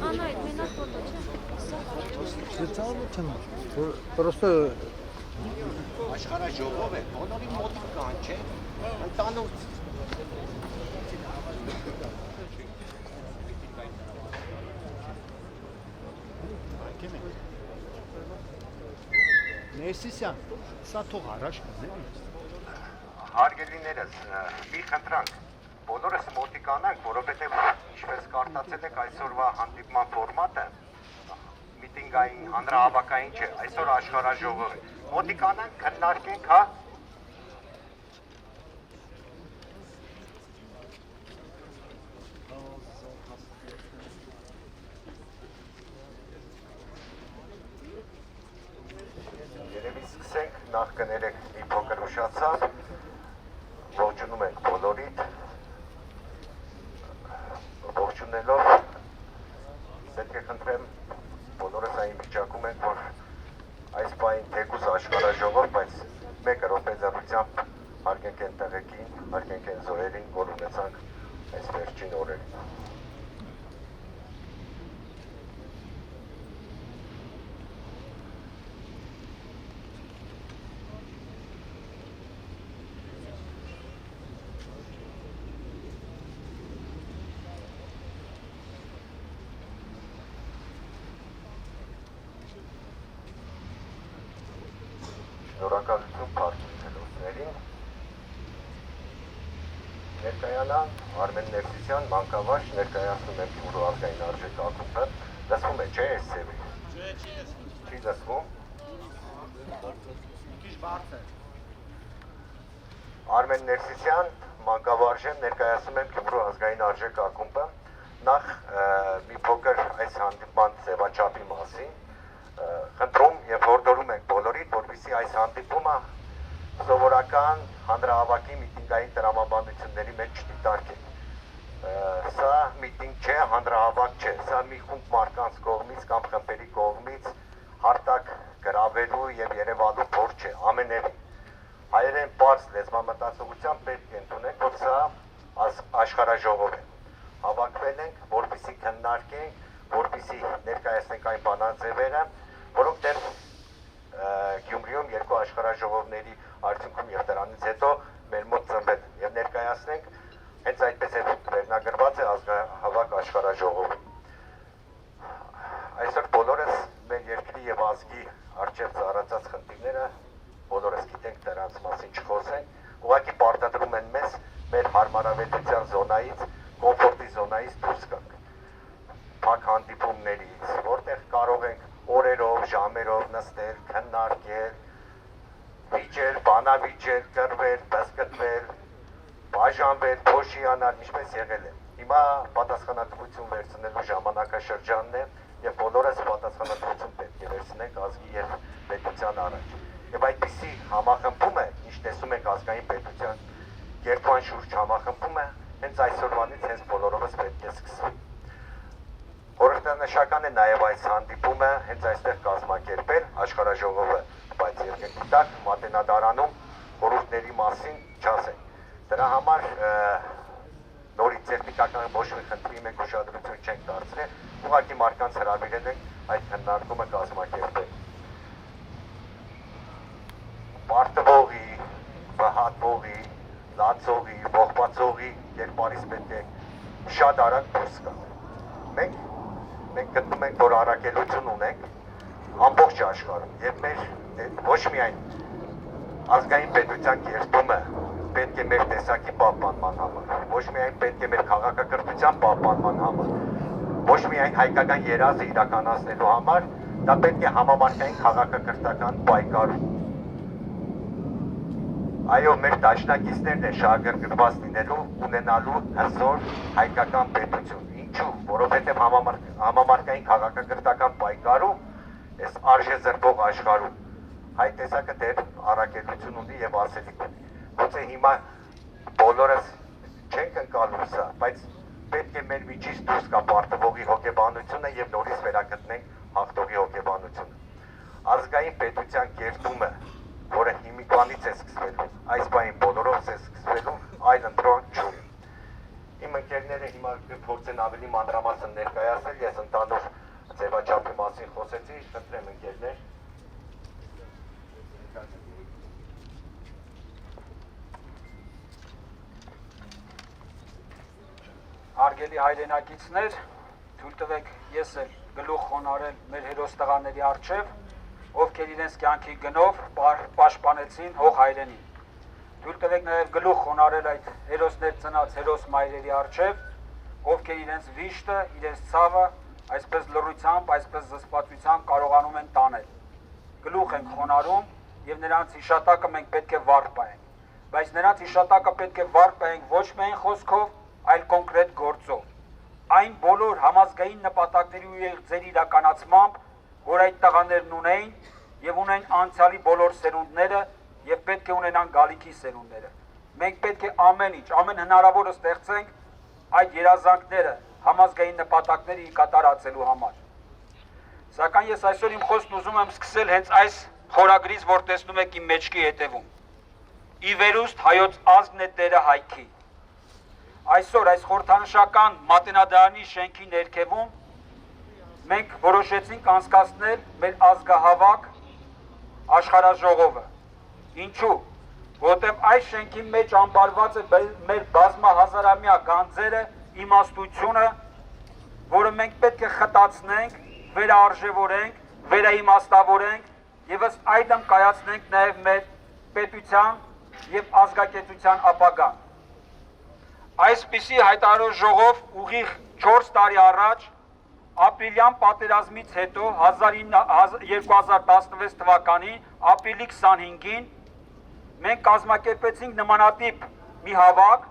Ana etmeni burada. Просто Աշխարհը ժողով է, բոլորի մոտ կան, չէ՞։ Ընտանուց Ներսիսյան, սա թող առաջ կզե։ Հարգելիներս, մի խնդրանք, բոլորս մոտիկանանք, որովհետև ինչպես կարտացել եք այսօրվա հանդիպման ֆորմատը, միտինգային, հանրահավաքային չէ, այսօր աշխարհաժողով է, մոտիկանանք, քննարկենք, հա։ Երևի սկսենք, նախ կներեք մի փոքր ուշացավ, ողջունում ենք բոլորիդ, ողջունելով, պետք է խնդրեմ, բոլորս այն վիճակում ենք, որ այս պահին թեկուզ աշխարհաժողով, բայց մեկ րոպե լռությամբ հարգենք են տեղեկին, հարգենք են զոհերին, որ ունեցանք այս վերջին օրերին։ Շնորհակալություն փառքություններին։ Ներկայանան Արմեն Ներսիսյան, մանկավարժ, ներկայացնում եմ Գյումրու ազգային արժեք ակումբը։ Լսվում է, չէ՞ այս ձևի։ Չի լսվում։ Արմեն Ներսիսյան, մանկավարժ եմ, ներկայացնում եմ Գյումրու ազգային արժեք ակումբը։ Նախ մի փոքր այս հանդիպման ձևաչափի մասին խնդրում եւ հորդորում ենք բոլորիդ, որպեսզի այս հանդիպումը սովորական հանրահավաքի միտինգային տրամաբանությունների մեջ չդիտարկենք։ Սա միտինգ չէ, հանրահավաք չէ, սա մի խումբ մարդկանց կողմից կամ խմբերի կողմից հարթակ գրավելու եւ երևալու փոր չէ, ամենևին։ Հայերեն բարձ լեզվամտածողությամբ պետք է ընդունենք, որ սա աշխարհաժողով է։ Հավաքվել ենք, որպեսզի քննարկենք, որպեսզի ներկայացնենք այն բանաձևերը, որոնք դեռ Գյումրիում երկու աշխարհաժողովների արդյունքում եւ դրանից հետո մեր մոտ ծնվել են եւ ներկայացնենք հենց այդպես է վերնագրված է ազգահավաք աշխարհաժողովում։ Այսօր բոլորս մեր երկրի եւ ազգի արժեվ ծառացած խնդիրները բոլորս գիտենք, դրանց մասին չխոսենք, ուղղակի պարտադրում են մեզ մեր հարմարավետության զոնայից, կոմֆորտի զոնայից դուրս գանք։ Փակ հանդիպումներից, որտեղ կարող ենք օրերով, ժամերով նստել, քննարկել, վիճել, բանավիճել, կռվել, բզկտվել, բաժանվել, փոշիանալ, ինչպես եղել է։ Հիմա պատասխանատվություն վերցնելու ժամանակաշրջանն է եւ բոլորս պատասխանատվություն պետք է վերցնենք ազգի եւ պետության առաջ։ Եվ այդպիսի համախմբումը, ինչ տեսում եք ազգային պետության երկվան շուրջ համախմբումը, հենց այսօրվանից հենց բոլորովս պետք է սկսվի։ Խորհրդանշական է նաև այս հանդիպումը հենց այստեղ կազմակերպել աշխարհաժողովը, բայց երկրի տակ Մատենադարանում խորհուրդների մասին չասենք։ Դրա համար նորից տեխնիկական ոչ մի խնդրի մենք ուշադրություն չենք դարձրել, ուղղակի մարդկանց հրավիրել ենք այդ քննարկումը կազմակերպել։ Պարտվողի, վհատվողի, լացողի, ողբացողի կերպարից պետք է շատ արագ դուրս գալ։ Մենք գտնում ենք, որ առաքելություն ունենք ամբողջ աշխարհում եւ մեր ոչ միայն ազգային պետության կերտումը պետք է մեր տեսակի պահպանման համար, ոչ միայն պետք է մեր քաղաքակրթության պահպանման համար, ոչ միայն հայկական երազը իրականացնելու համար, դա պետք է համամարտկային քաղաքակրթական պայքարում։ Այո, մեր դաշնակիցներն են շահագրգռված լինելու ունենալու հզոր հայկական պետություն։ Ինչու՞, որովհետև համամարտկային քաղաքակրթական պայքարում այս արժե զրկող աշխարհում հայ տեսակը դեռ առաքելություն ունի եւ ասելիք ունի։ Գուցե հիմա բոլորս չենք ընկալում սա, բայց պետք է մեր միջից դուրս գա պարտվողի հոգեբանությունը եւ նորից վերագտնենք հաղթողի հոգեբանությունը։ Ազգային պետության կերտումը, որը հիմիկվանից է սկսվելու, այս բանին բոլորով է սկսվելու, այլ ընտրոնք չունի։ Իմ ընկերները հիմա կփորձեն ավելի մանրամասն ներկայացնել, ես ընդհանուր ձևաչափի մասին խոսեցի, խնդրեմ ընկերներ։ Հարգելի հայրենակիցներ, թույլ տվեք ես էլ գլուխ խոնարհել մեր հերոս տղաների առջև, ովքեր իրենց կյանքի գնով պաշտպանեցին հող հայրենին։ Թույլ տվեք նաև գլուխ խոնարհել այդ հերոսներ ծնած հերոս մայրերի առջև, ովքեր իրենց վիշտը, իրենց ցավը այսպես լռությամբ, այսպես զսպվածությամբ կարողանում են տանել։ Գլուխ ենք խոնարհում եւ նրանց հիշատակը մենք պետք է վառ պահենք, բայց նրանց հիշատակը պետք է վառ պահենք ոչ միայն խոսքով, այլ կոնկրետ գործով։ Այն բոլոր համազգային նպատակների ու եղձերի իրականացմամբ, որ այդ տղաներն ունեին եւ ունեն անցյալի բոլոր սերունդները եւ պետք է ունենան գալիքի սերունդները։ Մենք պետք է ամեն ինչ, ամեն հնարավորը ստեղծենք այդ երազանքները համազգային նպատակների կատարածելու համար։ Սակայն ես այսօր իմ խոսքն ուզում եմ սկսել հենց այս խորագրից, որ տեսնում եք իմ մեջքի հետևում։ Ի վերուստ հայոց ազգն է տերը հայքի։ Այսօր այս խորհրդանշական մատենադարանի շենքի ներքևում մենք որոշեցինք անցկացնել մեր ազգահավաք աշխարհաժողովը։ Ինչու՞։ Որտեղ այս շենքի մեջ ամբարված է մեր բազմահազարամյա գանձերը, իմաստությունը, որը մենք պետք է խտացնենք, վերարժևորենք, վերաիմաստավորենք եւ ըստ այդմ կայացնենք նաեւ մեր պետության եւ ազգակեցության ապագան։ Այսպիսի հայտարարող ժողով ուղիղ 4 տարի առաջ ապրիլյան պատերազմից հետո 2016 թվականին ապրիլի 25-ին մենք կազմակերպեցինք նմանատիպ մի հավաք,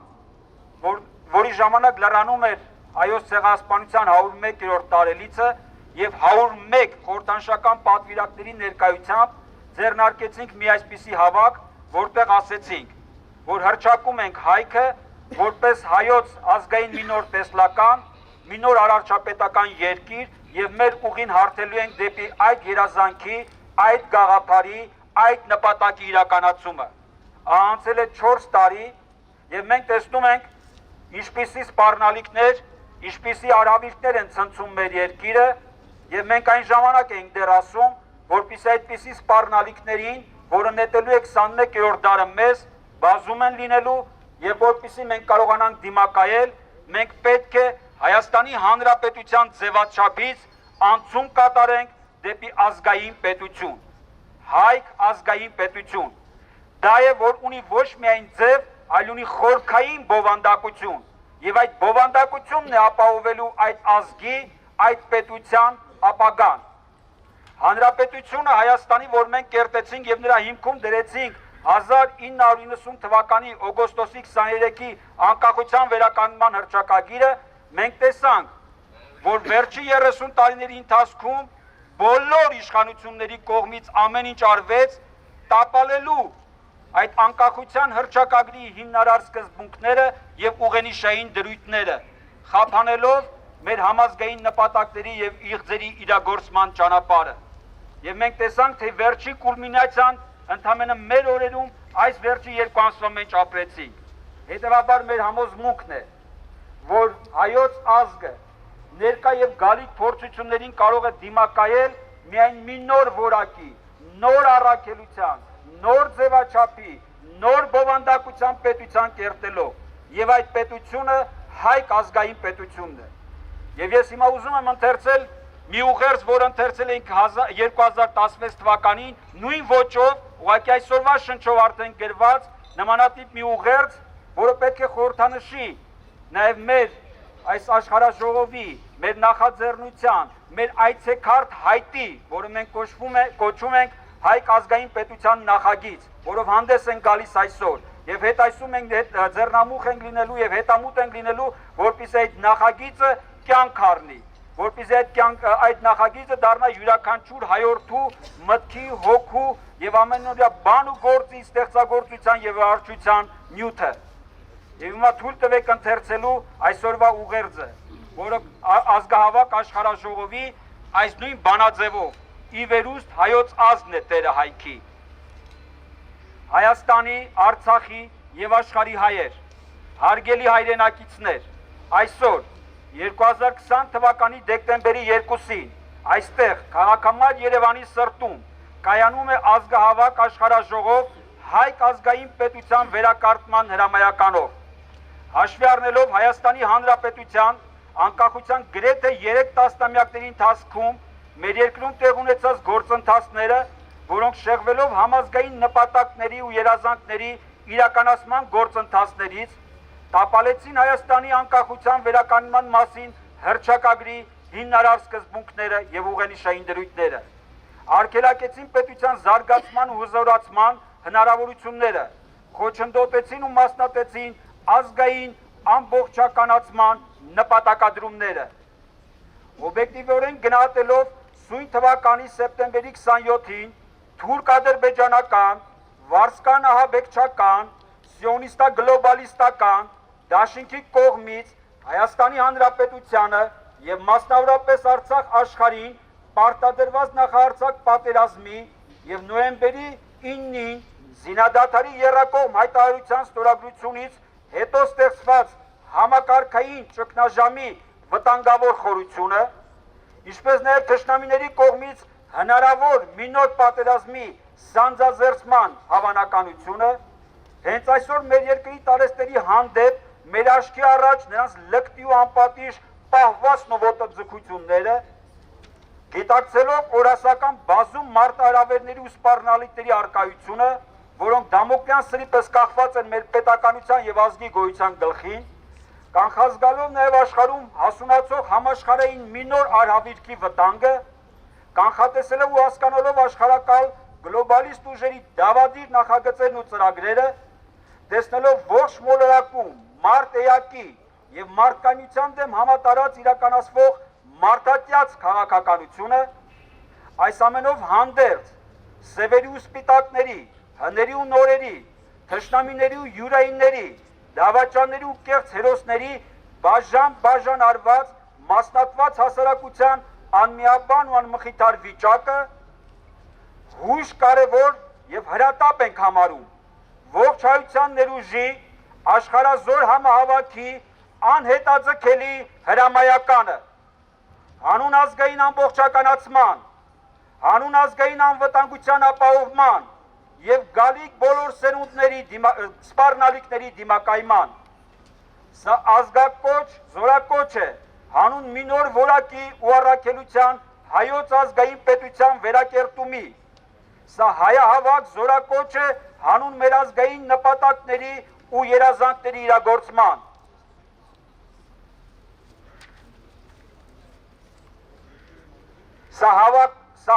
որի ժամանակ լրանում էր հայոց ցեղասպանության 101-րդ տարելիցը եւ 101 խորհրդանշական պատվիրակների ներկայությամբ ձեռնարկեցինք մի այսպիսի հավաք, որտեղ ասեցինք, որ հռչակում ենք հայքը որպես հայոց ազգային մի նոր տեսլական, մի նոր արարչապետական երկիր եւ մեր ուղին հարթելու ենք դեպի այդ երազանքի, այդ գաղափարի, այդ նպատակի իրականացումը։ Անցել է 4 տարի եւ մենք տեսնում ենք ինչպիսի սպառնալիքներ, ինչպիսի արհավիրքներ են ցնցում մեր երկիրը եւ մենք այն ժամանակ ենք դեռ ասում, որpիսի այդպիսի սպառնալիքներին, որը նետելու է 21-րդ դարը մեզ, բազում են լինելու եւ որպեսզի մենք կարողանանք դիմակայել, մենք պետք է Հայաստանի Հանրապետության ձևաչափից անցում կատարենք դեպի ազգային պետություն, հայք ազգային պետություն։ Դա է, որ ունի ոչ միայն ձև, այլ ունի խորքային բովանդակություն, եւ այդ բովանդակությունն է ապահովելու այդ ազգի, այդ պետության ապագան։ Հանրապետությունը Հայաստանի, որ մենք կերտեցինք եւ նրա հիմքում դրեցինք 1990 թվականի օգոստոսի 23-ի անկախության վերականգնման հռչակագիրը, մենք տեսանք, որ վերջի 30 տարիների ընթացքում բոլոր իշխանությունների կողմից ամեն ինչ արվեց տապալելու այդ անկախության հռչակագրի հիմնարար սկզբունքները եւ ուղենիշային դրույթները, խափանելով մեր համազգային նպատակների եւ իղձերի իրագործման ճանապարհը։ Եվ մենք տեսանք, թե վերջի կուլմինացիան ընդամենը մեր օրերում այս վերջի 2 ամսվա մեջ ապրեցինք։ Հետևաբար մեր համոզմունքն է, որ հայոց ազգը ներկա եւ գալիք փորձություններին կարող է դիմակայել միայն մի նոր որակի, նոր առաքելության, նոր ձևաչափի, նոր բովանդակության պետության կերտելով եւ այդ պետությունը հայք ազգային պետությունն է։ Եվ ես հիմա ուզում եմ ընթերցել մի ուղերձ, որ ընթերցել ենք 2016 թվականին նույն ոճով, ուղղակի այսօրվա շնչով արդեն գրված նմանատիպ մի ուղերձ, որը պետք է խորհրդանշի նաև մեր այս աշխարհաժողովի, մեր նախաձեռնության, մեր այցեքարտ հայտի, որը մենք կոչում ենք հայք ազգային պետության նախագիծ, որով հանդես են գալիս այսօր եւ հետայսում ենք, ձեռնամուխ ենք լինելու եւ հետամուտ ենք լինելու, որպեսզի այդ նախագիծը կյանք առնի, որպեսզի այդ նախագիծը դառնա յուրաքանչյուր հայորդու մտքի, հոգու եւ ամենօրյա բան ու գործի ստեղծագործության եւ արարչության նյութը։ եւ հիմա թույլ տվեք ընթերցելու այսօրվա ուղերձը, որը ազգահավաք աշխարհաժողովի այս նույն բանաձևով ի վերուստ հայոց ազգն է տերը հայքի։ Հայաստանի, Արցախի եւ աշխարհի հայեր, հարգելի հայրենակիցներ, այսօր 2020 թվականի դեկտեմբերի 2-ին այստեղ քաղաքամար Երևանի սրտում կայանում է ազգահավաք աշխարհաժողով հայք ազգային պետության վերակարգման հրամայականով։ Հաշվի առնելով Հայաստանի Հանրապետության անկախության գրեթե 3 տասնամյակների ընթացքում մեր երկրում տեղ ունեցած գործընթացները, որոնք շեղվելով համազգային նպատակների ու երազանքների իրականացման գործընթացներից, տապալեցին Հայաստանի անկախության վերականգնման մասին հռչակագրի հիմնարար սկզբունքները եւ ուղենիշային դրույթները, արգելակեցին պետության զարգացման ու հզորացման հնարավորությունները, խոչընդոտեցին ու մասնատեցին ազգային ամբողջականացման նպատակադրումները։ Օբյեկտիվորեն գնահատելով սույն թվականի սեպտեմբերի 27-ին թուրք-ադրբեջանական, վարսկան-ահաբեկչական, սիոնիստա-գլոբալիստական դաշինքի կողմից Հայաստանի Հանրապետությանը եւ մասնավորապես Արցախ աշխարհին պարտադրված նախահարցակ պատերազմի եւ նոյեմբերի 9-ին զինադադարի եռակողմ հայտարարության ստորագրությունից հետո ստեղծված համակարգային ճգնաժամի վտանգավոր խորությունը, ինչպես նաև թշնամիների կողմից հնարավոր մի նոր պատերազմի սանձազերծման հավանականությունը, հենց այսօր մեր երկրի տարեստերի հանդեպ մեր աչքի առաջ նրանց լկտի ու անպատիժ պահվածն ու ոտձգությունները, գիտակցելով օրասական բազում մարտահրավերների ու սպառնալիքների արկայությունը, որոնք Դամոկլյան սրի պես կախված են մեր պետականության եւ ազգի գոյության գլխին, կանխազգալով նաև աշխարհում հասունացող համաշխարհային մի նոր արհավիրքի վտանգը, կանխատեսելով ու հասկանալով աշխարհակալ գլոբալիստ ուժերի դավադիր նախագծերն ու ծրագրերը, տեսնելով ողջ մոլորակում մարդ էակի եւ մարդկանցության դեմ համատարած իրականացվող մարդատյաց քաղաքականությունը, այս ամենով հանդերձ սևերի ու սպիտակների, հների ու նորերի, թշնամիների ու յուրայինների, դավաճանների ու կեղծ հերոսների բաժան արված մասնատված հասարակության անմիաբան ու անմխիթար վիճակը հույժ կարևոր եւ հրատապ ենք համարում ողջ հայության ներուժի աշխարհազոր համահավաքի անհետաձգելի հրամայականը, հանուն ազգային ամբողջականացման, հանուն ազգային անվտանգության ապահովման եւ գալիք բոլոր սերունդների սպառնալիքների դիմակայման։ Սա ազգակոչ, զորակոչ է հանուն մի նոր որակի ու առաքելության հայոց ազգային պետության վերակերտումի։ Սա հայահավաք զորակոչ է հանուն մեր ազգային նպատակների ու երազանքների իրագործման։ Սա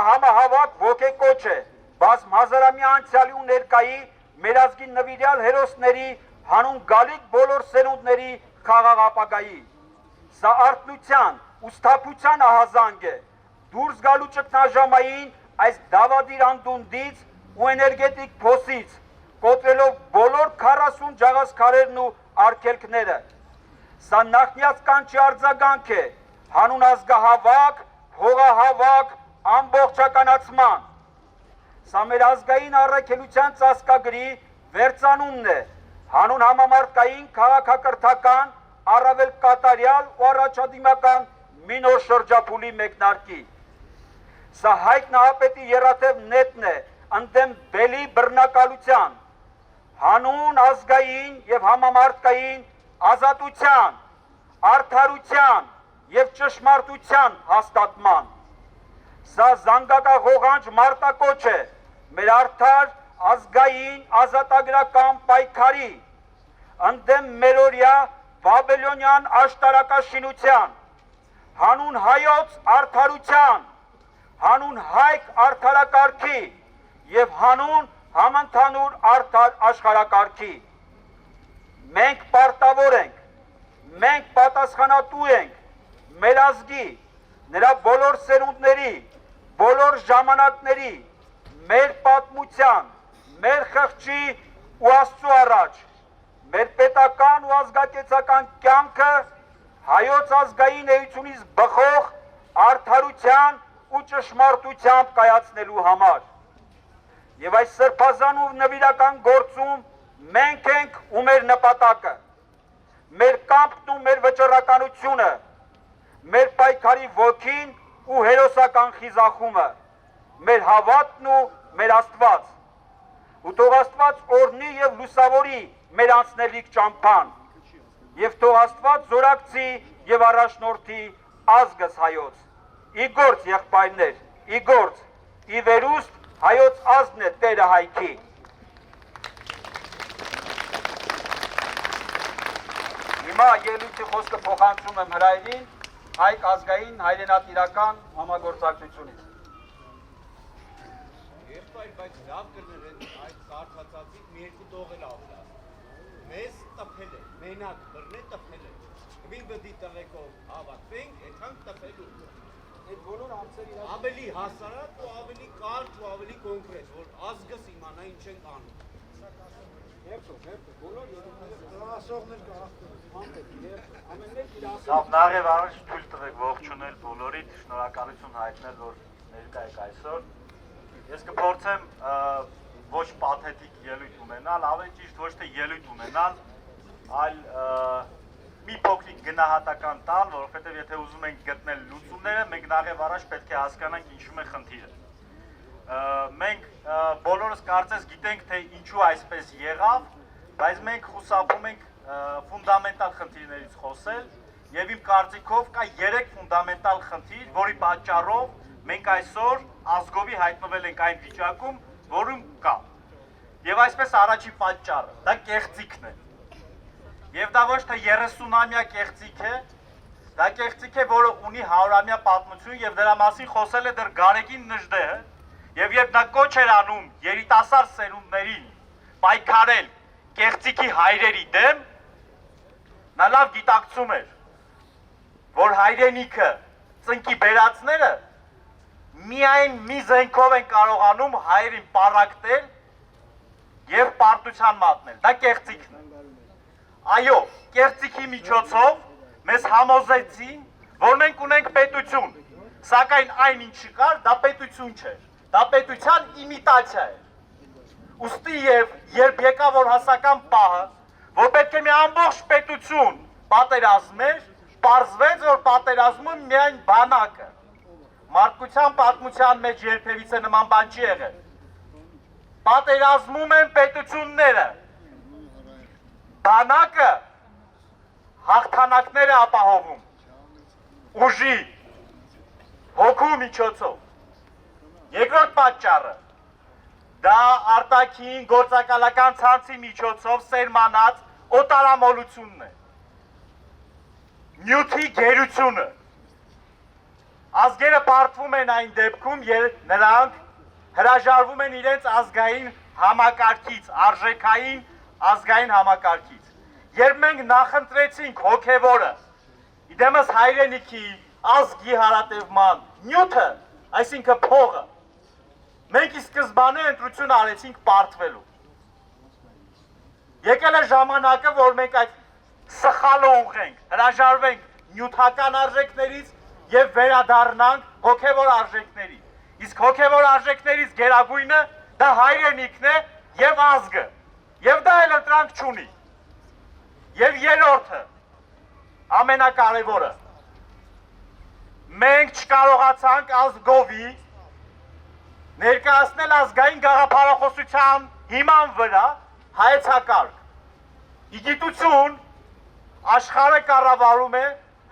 համահավաք ոգեկոչ է բազմ հազարամյա անցյալի ու ներկայի մեր ազգի նվիրյալ հերոսների հանուն գալիք բոլոր սերունդների խաղաղ ապագայի։ Սա արթնության ու սթափության ահազանգ է դուրս գալու ճգնաժամային այս դավադիր անդունդից ու էներգետիկ փոսից, կոտրելով բոլոր 40 ջաղացքարերն ու արգելքները։ Սա նախնյաց կանչի արձագանք է հանուն ազգահավաք, հողահավաք, ամբողջականացման։ Սա մեր ազգային առաքելության ծածկագրի վերծանումն է հանուն համամարտկային քաղաքակրթական, առավել կատարյալ ու առաջադիմական մի նոր շրջափուլի մեկնարկի։ Սա Հայկ Նահապետի եռաթև նետն է ընդդեմ բելի բռնակալության, հանուն ազգային եւ համամարտկային ազատության, արդարության եւ ճշմարտության հաստատման։ Սա զանգակաղողանջ մարտակոչ է մեր արդար ազգային ազատագրական պայքարի ընդդեմ մերօրյա բաբելոնյան աշտարակաշինության, հանուն հայոց արդարության, հանուն հայք արդարակարգի եւ հանուն համընդհանուր արդար աշխարհակարգի։ Մենք պարտավոր ենք, մենք պատասխանատու ենք մեր ազգի, նրա բոլոր սերունդների, բոլոր ժամանակների, մեր պատմության, մեր խղճի ու Աստծո առաջ, մեր պետական ու ազգակեցական կյանքը հայոց ազգային էությունից բխող արդարության ու ճշմարտությամբ կայացնելու համար։ Եվ այս սրբազան ու նվիրական գործում մենք ենք ու մեր նպատակը, մեր կամքն ու մեր վճռականությունը, մեր պայքարի ոգին ու հերոսական խիզախումը, մեր հավատն ու մեր Աստված։ Ու թող Աստված օրհնի եւ լուսավորի մեր անցնելիք ճամփան, եւ թող Աստված զորակցի եւ առաջնորդի ազգս հայոց։ Ի գործ եղբայրներ, ի գործ, ի վերուստ հայոց ազգն է Տերը հայքի։ Հիմա ելույթի խոսքը փոխանցում եմ հրայրին Հայք ազգային հայրենատիրական համագործակցությունից։ Եղբայր, բայց լավ կներեն այդ կարծացածից մի երկու տող էլ ավլա։ Մեզ տպել է, մենակ բրնե տպել է։ Մի բդի տղեկով հավատվենք, եթանք տպելու։ Այդ բոլոր անձեր իրար Ավելի հասարակ ու ավելի կարճ ու ավելի կոնկրետ, որ ազգս իմանա ինչ ենք անում։ բոլոր Ասողներ կա։ ամեններ իրար Լավ, նախև առաջ թույլ տվեք ողջունել բոլորիդ, շնորհակալություն հայտնել, որ ներկա եք այսօր։ Ես կփորձեմ ոչ պաթետիկ ելույթ ունենալ, ավելի ճիշտ ոչ թե ելույթ ունենալ, այլ մի փոքրիկ գնահատական տալ, որովհետև եթե ուզում ենք գտնել լուծումները, մենք նախև առաջ պետք է հասկանանք ինչու է խնդիրը։ Մենք բոլորս կարծես գիտենք, թե ինչու այսպես եղավ, բայց մենք խուսափում ենք ֆունդամենտալ խնդիրներից խոսել, եւ իմ կարծիքով կա 3 ֆունդամենտալ խնդիր, որի պատճառով մենք այսօր ազգովի հայտնվել ենք այն վիճակում, որում կա։ Եվ այսպես առաջին պատճառը, դա կեղծիքն է։ Եվ դա ոչ թե 30-ամյա կեղծիք է, դա կեղծիք է, որը ունի 100-ամյա պատմություն եւ դրա մասին խոսել է դեռ Գարեգին Նժդեհը, եւ երբ նա կոչ էր անում երիտասարդ սերունդներին պայքարել կեղծիքի հայրերի դեմ, նա լավ գիտակցում էր, որ հայրենիքը, ծնկի բերածները միայն մի զենքով են կարողանում հայրին պառակտել եւ պարտության մատնել, դա կեղծիքն է։ Այո, կեղծիքի միջոցով մեզ համոզեցին, որ մենք ունենք պետություն, սակայն այն ինչ կար, դա պետություն չէր, դա պետության իմիտացիա էր։ Ուստի երբ եկավ որ հասական պահը, որ պետք է մի ամբողջ պետություն պատերազմեր, պարզվեց, որ պատերազմում միայն բանակը։ Մարդկության պատմության մեջ երբևիցե նման բան չի եղել։ Պատերազմում են պետությունները։ Բանակը հաղթանակներ է ապահովում ուժի, հոգու միջոցով։ Երկրորդ պատճառը դա արտաքին գործակալական ցանցի միջոցով սերմանած օտարամոլությունն է։ Նյութի գերությունը։ Ազգերը պարտվում են այն դեպքում, երբ նրանք հրաժարվում են իրենց ազգային համակարգից, արժեքային ազգային համակարգից։ Երբ մենք նախընտրեցինք հոգևորը, իդեմս հայրենիքի, ազգի հարատևման նյութը, այսինքն փողը, մենք ի սկզբանե ընտրություն արեցինք պարտվելու։ Եկել է ժամանակը, որ մենք այդ սխալը ուղղենք, հրաժարվենք նյութական արժեքներից եւ վերադառնանք հոգևոր արժեքների։ Իսկ հոգևոր արժեքներից գերագույնը դա հայրենիքն է եւ ազգը։ Եվ դա էլ ընտրանք չունի։ Եվ երրորդը, ամենակարևորը, մենք չկարողացանք ազգովի ներկայացնել ազգային գաղափարախոսության հիման վրա հայեցակարգ։ Իգիտություն աշխարհը կառավարում է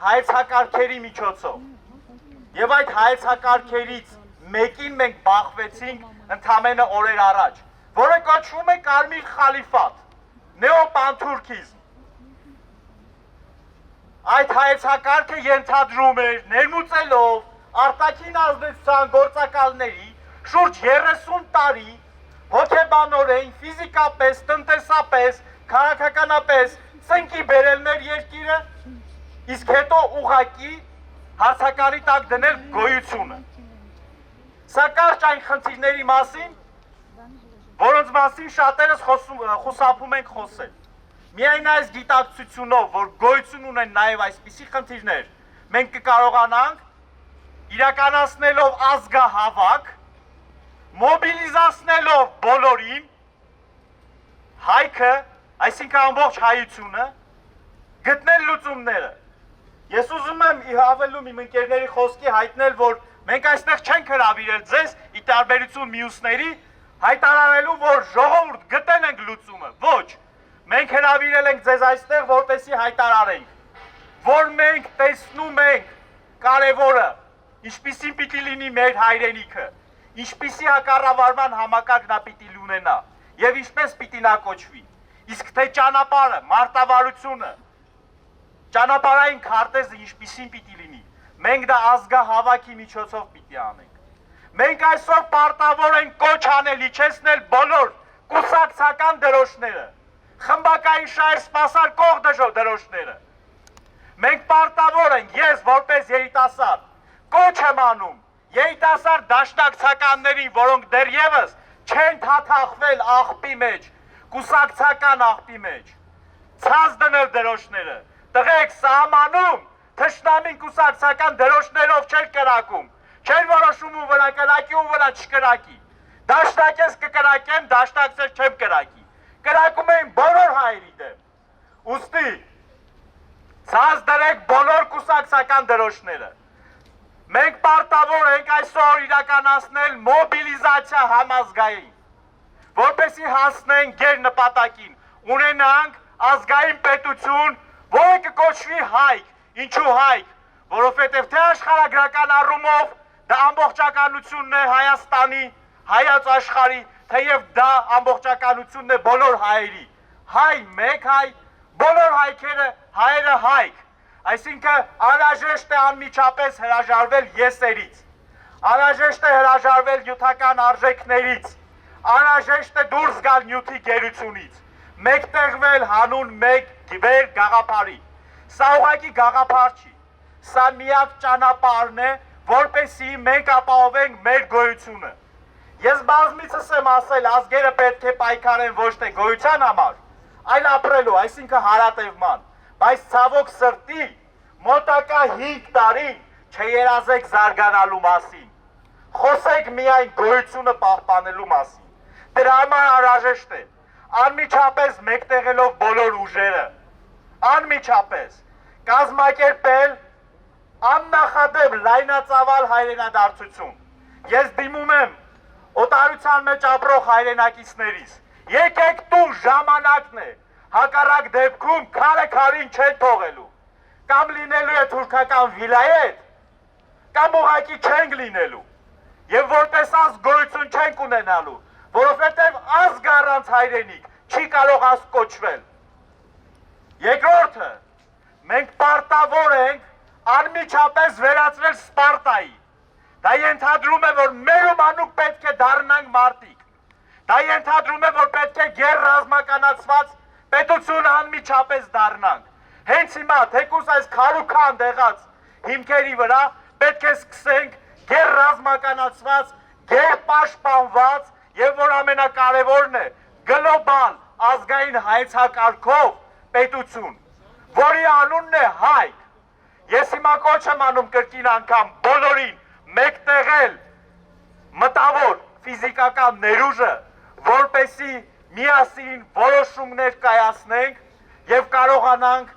հայեցակարգերի միջոցով։ Եվ այդ հայեցակարգերից մեկին մենք բախվեցինք ընդամենը օրեր առաջ, որը կոչվում է կարմիր խալիֆատ, նեոպանթուրքիզմ։ Այդ հայեցակարգը ենթադրում էր ներմուծելով արտաքին ազդեցության գործակալների շուրջ 30 տարի հոգեբանորեն, ֆիզիկապես, տնտեսապես, քաղաքականապես ծնկի բերել մեր երկիրը, իսկ հետո ուղղակի հարցականի տակ դնել գոյությունը։ Սա կարճ այն խնդիրների մասին, որոնց մասին շատերս խուսափում ենք խոսել։ Միայն այս գիտակցությունով, որ գոյություն ունեն նաև այսպիսի խնդիրներ, մենք կկարողանանք իրականացնելով ազգահավաք, մոբիլիզացնելով բոլորին, հայքը, այսինքն ամբողջ հայությունը, գտնել լուծումները։ Ես ուզում եմ հավելում իմ ընկերների խոսքի հայտնել, որ մենք այստեղ չենք հրավիրել ձեզ, ի տարբերություն մյուսների, հայտարարելու, որ ժողովուրդ գտել ենք լուծումը, ոչ, մենք հրավիրել ենք ձեզ այստեղ, որպեսզի հայտարարենք, որ մենք տեսնում ենք կարևորը, ինչպիսին պիտի լինի մեր հայրենիքը, ինչպիսի հակառավարման համակարգ նա պիտի ունենա եւ ինչպես պիտի նա կոչվի, իսկ թե ճանապարհը, մարտավարությունը, ճանապարհային քարտեզը ինչպիսին պիտի լինի, մենք դա ազգահավաքի միջոցով պիտի անենք։ Մենք այսօր պարտավոր ենք կոչ անել իջեցնել բոլոր կուսակցական դրոշները, խմբակային շահեր սպասար կող դրոշները։ Մենք պարտավոր ենք, ես որպես երիտասարդ, կոչ եմ անում երիտասարդ դաշնակցականներին, որոնք դեռևս չեն թաթախվել աղբի մեջ, կուսակցական աղբի մեջ, ցած դնել դրոշները, տղեկ սահմանում թշնամին կուսակցական դրոշներով չեր կրակում, չեր որոշում ու վրա կրակի ու վրա չկրակի, դաշնակես կկրակեմ, դաշնակցես չեմ կրակի, կրակում էին բոլոր հայերի դեմ, ուստի ցած դրեք բոլոր կուսակցական դրոշները, մենք պարտավոր ենք այսօր իրականացնել մոբիլիզացիա համազգային, որպեսզի հասնենք ģեր նպատակին, ունենանք ազգային պետություն, որը կկոչվի հայք, ինչու հայք, որովհետև թե աշխարհագրական առումով դա ամբողջականությունն է Հայաստանի, հայաց աշխարհի, թեև դա ամբողջականությունն է բոլոր հայերի, հայ մեկ հայ, բոլոր հայքերը հայերը հայք, այսինքն անհրաժեշտ է անմիջապես հրաժարվել եսերից, անհրաժեշտ է հրաժարվել նյութական արժեքներից, անհրաժեշտ է դուրս գալ նյութի գերությունից, մեկտեղվել հանուն մեկ վեր գաղափարի, սա ուղղակի գաղափար չի, սա միակ ճանապարհն է, որպեսզի մենք ապահովենք մեր գոյությունը։ Ես բազմիցս եմ ասել, ազգերը պետք է պայքարեն ոչ թե գոյության համար, այլ ապրելու, այսինքն հարատևման, բայց ցավոք սրտի մոտակա 5 տարի չերազեք զարգանալու մասին, խոսեք միայն գոյությունը պահպանելու մասին, դրա համար անհրաժեշտ է, անմիջապես մեկտեղելով բոլոր ուժերը, անմիջապես կազմակերպել աննախադեպ լայնածավալ հայրենադարձություն, ես դիմում եմ օտարության մեջ ապրող հայրենակիցներիս, եկեք տուն ժամանակն է, հակառակ դեպքում քարը քարին չեն թողելու, կամ լինելու է թուրքական վիլայետ, կամ ուղղակի չենք լինելու, եւ որպես ազգ գոյություն չենք ունենալու, որովհետեւ ազգ առանց հայրենիք չի կարող ազգ կոչվել։ Երկրորդը, մենք պարտավոր ենք անմիջապես վերածվել Սպարտայի, դա ենթադրում է, որ մեր ու մանուկ պետք է դառնանք մարտիկ, դա ենթադրում է, որ պետք է գեր ռազմականացված պետություն անմիջապես դառնանք, հենց հիմա, թեկուզ այս քարուքան դեղած հիմքերի վրա, պետք է սկսենք գեր ռազմականացված, գեր պաշտպանված եւ որ ամենակարևորն է, գլոբալ ազգային հայեցակարգով պետություն, որի անունն է հայք։ Ես հիմա կոչ եմ անում կրկին անգամ բոլորին մեկտեղել մտավոր ֆիզիկական ներուժը, որպեսզի միասին որոշումներ կայացնենք եւ կարողանանք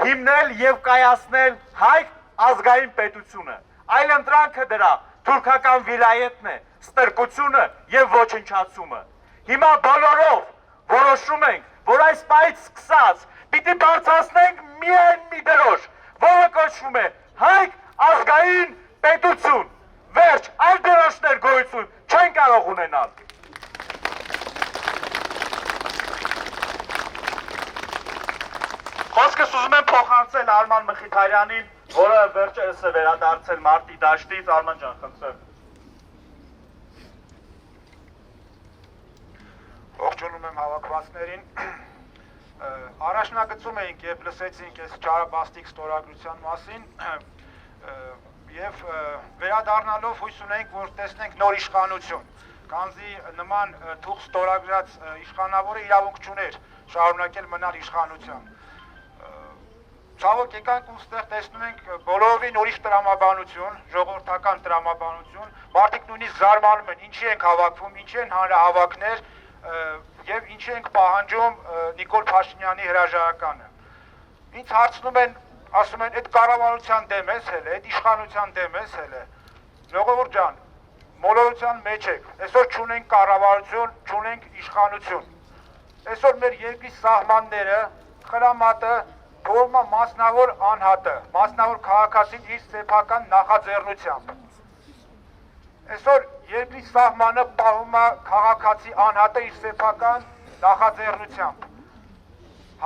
հիմնել եւ կայացնել հայք ազգային պետությունը։ Այլ ընտրանքը դրա թուրքական վիլայետն է, ստրկությունը եւ ոչնչացումը։ Հիմա բոլորով որոշում ենք, որ այս պայից սկսած պիտի բարձրացնենք միայն մի դրոշ, որը կոչվում է հայք ազգային պետություն։ Վերջ, այլ դրոշներ գոյություն չեն կարող ունենալ։ Խոսքս ուզում եմ փոխանցել Արման Մխիթարյանին, որը վերջերս է վերադարձել Մարտի դաշտից, Արման ջան, խնդրեմ։ Ողջունում եմ հավաքվածներին։ Առաջնագծում էինք, երբ լսեցինք այս ճարաբաստիկ ստորագրության մասին, եւ վերադառնալով հույս ունենք, որ տեսնենք նոր իշխանություն, քանզի նման թուղթ ստորագրած իշխանավորը իրավունք չուներ շարունակել մնալ իշխանության։ Ցավոք եկանք ուստեղ տեսնում ենք բոլորովին ուրիշ տրամաբանություն, ժողովրդական տրամաբանություն, մարդիկ նույնիսկ զարմանում են, ինչի ենք հավաքվում, ինչի են հանրահավաքներ եւ ինչի ենք պահանջում Նիկոլ Փաշինյանի հրաժարականը։ Ինձ հարցնում են, ասում են, այդ կառավարության դեմ ես հել, այդ իշխանության դեմ ես հել։ Ժողովուրդ ջան, մոլորության մեջ եք, այսօր չունենք կառավարություն, չունենք իշխանություն։ Այսօր մեր երկրի սահմանները, խրամատը թողում է մասնավոր անհատը, մասնավոր քաղաքացին իր սեփական նախաձեռնությամբ։ Այսօր երկրի սահմանը պահում է քաղաքացի անհատը իր սեփական նախաձեռնությամբ։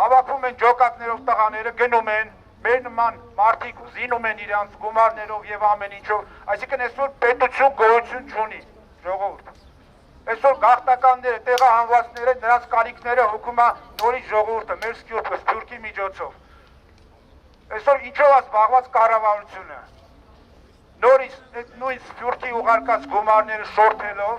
Հավաքվում են ջոկատներով տղաները, գնում են, մեր նման մարդիկ զինում են իրանց գումարներով եւ ամեն ինչով, այսինքն այսօր պետություն գոյություն չունի, ժողովուրդ։ Այսօր գաղթականները, տեղահանվածները, նրանց կարիքները հոգում է նորից ժողովուրդը, մեր սփյուռքի միջոցով։ Այսօր ինչով է զբաղված կառավարությունը։ Նորից այդ նույն սփյուռքի ուղարկած գումարները շորթելով,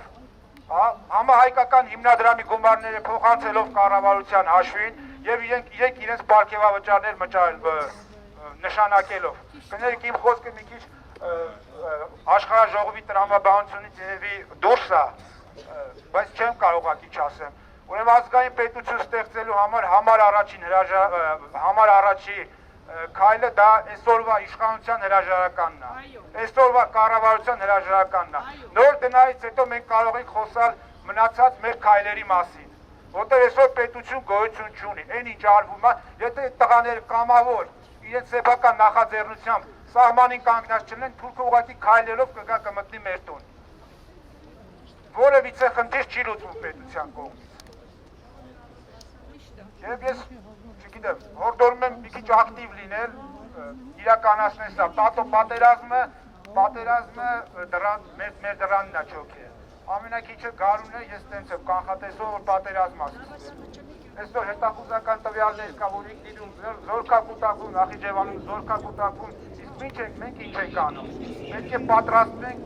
համահայկական հիմնադրամի գումարները փոխանցելով կառավարության հաշվին եւ իրենք պարգևավճարներ նշանակելով։ Կներեք իմ խոսքը մի քիչ աշխարհաժողովի տրամաբանությունից երևի դուրս է, բայց չեմ կարողակի չասեմ։ Ուրեմն ազգային պետություն ստեղծելու համար առաջի քայլը դա այսօրվա իշխանության հրաժարականն է։ Այսօրվա կառավարության հրաժարականն է։ Նոր դրանից հետո մենք կարող ենք խոսալ մնացած մեր քայլերի մասին, որտեղ այսօր պետություն գոյություն չունի։ Այն ինչ արվում է, եթե տղաները կամավոր իրենց սեփական նախաձեռնությամբ սահմանին կանգնած չլինեն, թուրքը ուղղակի քայլելով կգա կմտնի մեր տուն։ Որևիցե խնդիր չի լուծվում պետության կողմից։ Եվ ես չգիտեմ, հորդորում եմ մի քիչ ակտիվ լինել, իրականացնել սա, տատո պատերազմը մեր դրանն է չոքե։ Ամենակիչը գարուն է, ես տենց եմ կանխատեսում, որ պատերազմ ասում։ Այսօր հետախուզական տվյալներ կա, որ ինքնիդում զորքակուտակում, Նախիջևանում զորքակուտակում, իսկ մենք ինչ ենք անում։ Պետք է պատրաստվենք,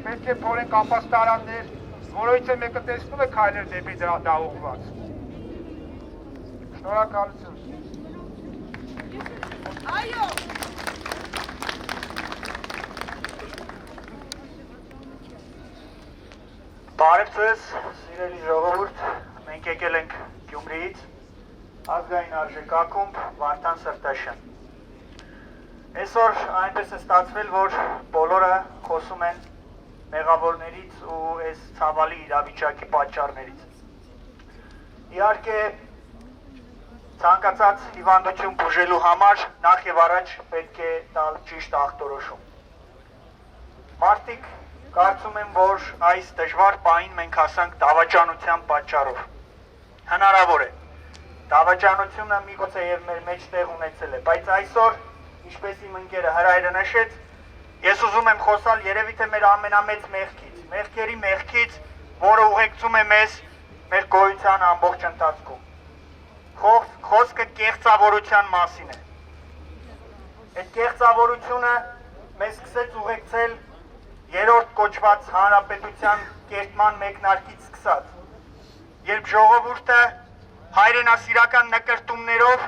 պետք է փորենք ապաստարաններ, որովհետև մեկը տեսնում է քայլեր դեպի դա ուղղված։ Շնորհակալություն։ Այո։ Բարև ձեզ, սիրելի ժողովուրդ, մենք եկել ենք Գյումրիից, ազգային արժեքակումբ Վարդան Սրտաշեն։ Այսօր այնպես է ստացվել, որ բոլորը խոսում են մեղավորներից ու այս ցավալի իրավիճակի պատճառներից։ Իհարկե, ցանկացած հիվանդություն բուժելու համար նախ եւ առաջ պետք է տալ ճիշտ ախտորոշում։ Մարդիկ կարծում եմ, որ այս դժվար պահին մենք հասանք դավաճանության պատճառով։ Հնարավոր է, դավաճանությունը միգուցե եւ մեր մեջ տեղ ունեցել է, բայց այսօր, ինչպես իմ ընկերը Հրայրը նշեց, ես ուզում եմ խոսալ երևի թե մեր ամենամեծ մեղքից, մեղքերի մեղքից, որը ուղեկցում է մեզ մեր գոյության ամբողջ ընթացքում։ Խոսքը կեղծավորության մասին է։ Այդ կեղծավորությունը մեզ սկսեց ուղեկցել երրորդ կոչված հանրապետության կերտման մեկնարկից սկսած, երբ ժողովուրդը հայրենասիրական նկրտումներով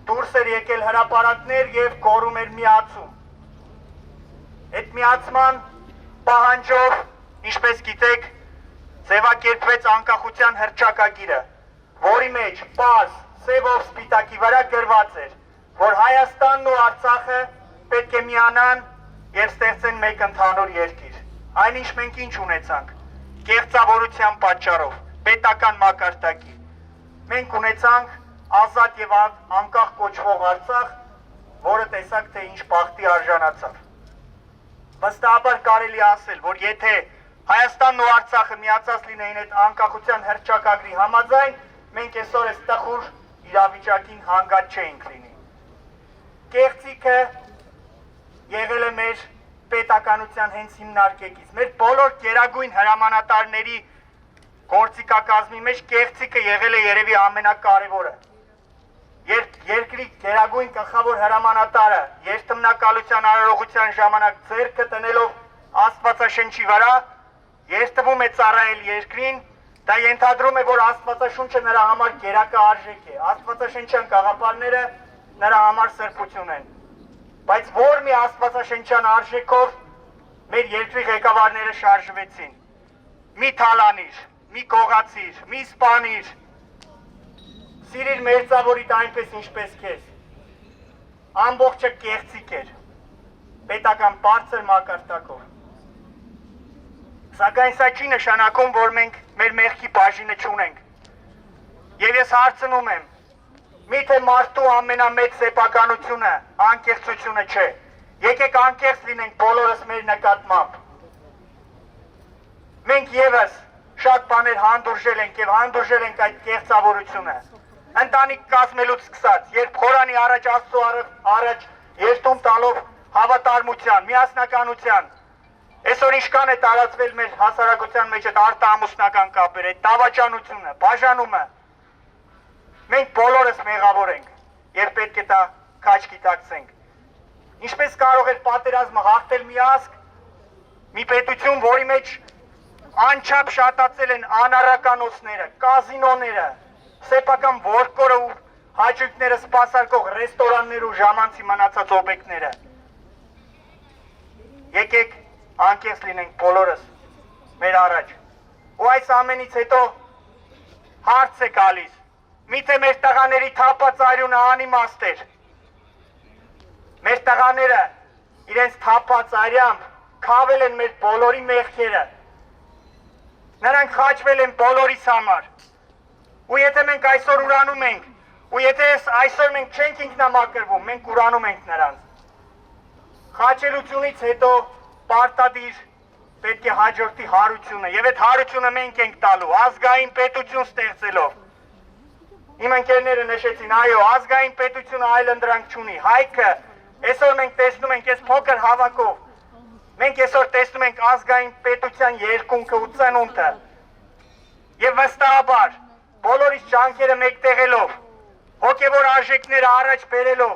դուրս էր եկել հրապարակներ եւ կորում էր միացում։ Այդ միացման պահանջով, ինչպես գիտեք, ձևակերպվեց անկախության հռչակագիրը, որի մեջ պարզ սևով սպիտակի վրա գրված էր, որ Հայաստանն ու Արցախը պետք է միանան եւ ստեղծեն մեկ ընդհանուր երկիր։ Այնինչ մենք ինչ ունեցանք։ Կեղծավորության պատճառով, պետական մակարդակի։ Մենք ունեցանք ազատ եւ անկախ կոչվող Արցախ, որը տեսակ թե ինչ բախտի արժանացավ։ Վստահաբար կարելի է ասել, որ եթե Հայաստանն ու Արցախը միացած լինեին այդ անկախության հռչակագրի համաձայն, մենք այսօր այս տխուր իրավիճակին հանգած չէինք լինի։ Կեղծիքը եղել է մեր պետականության հենց հիմնարկեկից։ Մեր բոլոր գերագույն հրամանատարների գործիքակազմի մեջ կեղծիքը եղել է երևի ամենակարևորը։ Երբ երկրի գերագույն գլխավոր հրամանատարը երթմնակալության արարողության ժամանակ ձեռքը տնելով Աստվածաշնչի վրա, երթվում է ծառայել երկրին, Դա ենթադրում է, որ Աստվածաշունչը նրա համար գերակա արժեք է։ Աստվածաշնչյան գաղափարները նրա համար սրբություն են։ Բայց որ մի աստվածաշնչյան արժեքով մեր երկրի ղեկավարները շարժվեցին։ Մի թալանիր, մի կողացիր, մի սպանիր։ Սիրիր մերձավորիդ այնպես ինչպես քեզ։ Ամբողջը կեղծիկ էր։ Պետական բարձր մակարդակով։ Սակայն սա չի նշանակում, որ մենք մեր մեղքի բաժինը չունենք։ Եվ ես հարցնում եմ, միթե մարդու ամենամեծ սեփականությունը անկեղծությունը չէ։ Եկեք անկեղծ լինենք բոլորս մեր նկատմամբ։ Մենք եւս շատ բաներ հանդուրժել ենք եւ հանդուրժել ենք այդ կեղծավորությունը։ Ընտանիք կազմելուց սկսած, երբ Խորանի առաջ Աստծո առաջ երթում տալով հավատարմության, միասնականության, այսօր ինչքան է տարածվել մեր հասարակության մեջ այդ արտահամուսնական կապերը, այդ դավաճանությունը, բաժանումը։ Մենք բոլորս մեղավոր ենք եւ պետք է դա քաչ գիտակցենք։ Ինչպես կարող էր պատերազմը հաղթել մի ազգ, մի պետություն, որի մեջ անչափ շատացել են անառականոցները, կազինոները, սեփական ворկորը ու հաճույքները սպասարկող ռեստորաններ ու ժամանցի մնացած օբյեկտները։ Եկեք անկեղծ լինենք բոլորս մեր առաջ։ Ու այս ամենից հետո հարց է գալիս. միթե մեր տղաների թափած արյունը անիմաստ էր։ Մեր տղաները իրենց թափած արյամբ քավել են մեր բոլորի մեղքերը։ Նրանք խաչվել են բոլորիս համար։ Ու եթե մենք այսօր ուրանում ենք, ու եթե այսօր մենք չենք ինքնամաքրվում, մենք ուրանում ենք նրանց։ Խաչելությունից հետո պարտադիր պետք է հաջորդի հարությունը, եւ այդ հարությունը մենք ենք տալու ազգային պետություն ստեղծելով։ Իմ ընկերները նշեցին, այո, ազգային պետությունը այլ ընդրանք չունի։ Հայքը այսօր մենք տեսնում ենք այս փոքր հավաքով։ Մենք այսօր տեսնում ենք ազգային պետության երկունքը ու ծնունդը։ Եվ վստահաբար բոլորիս ջանքերը մեկտեղելով, հոգևոր արժեքները առաջ բերելով,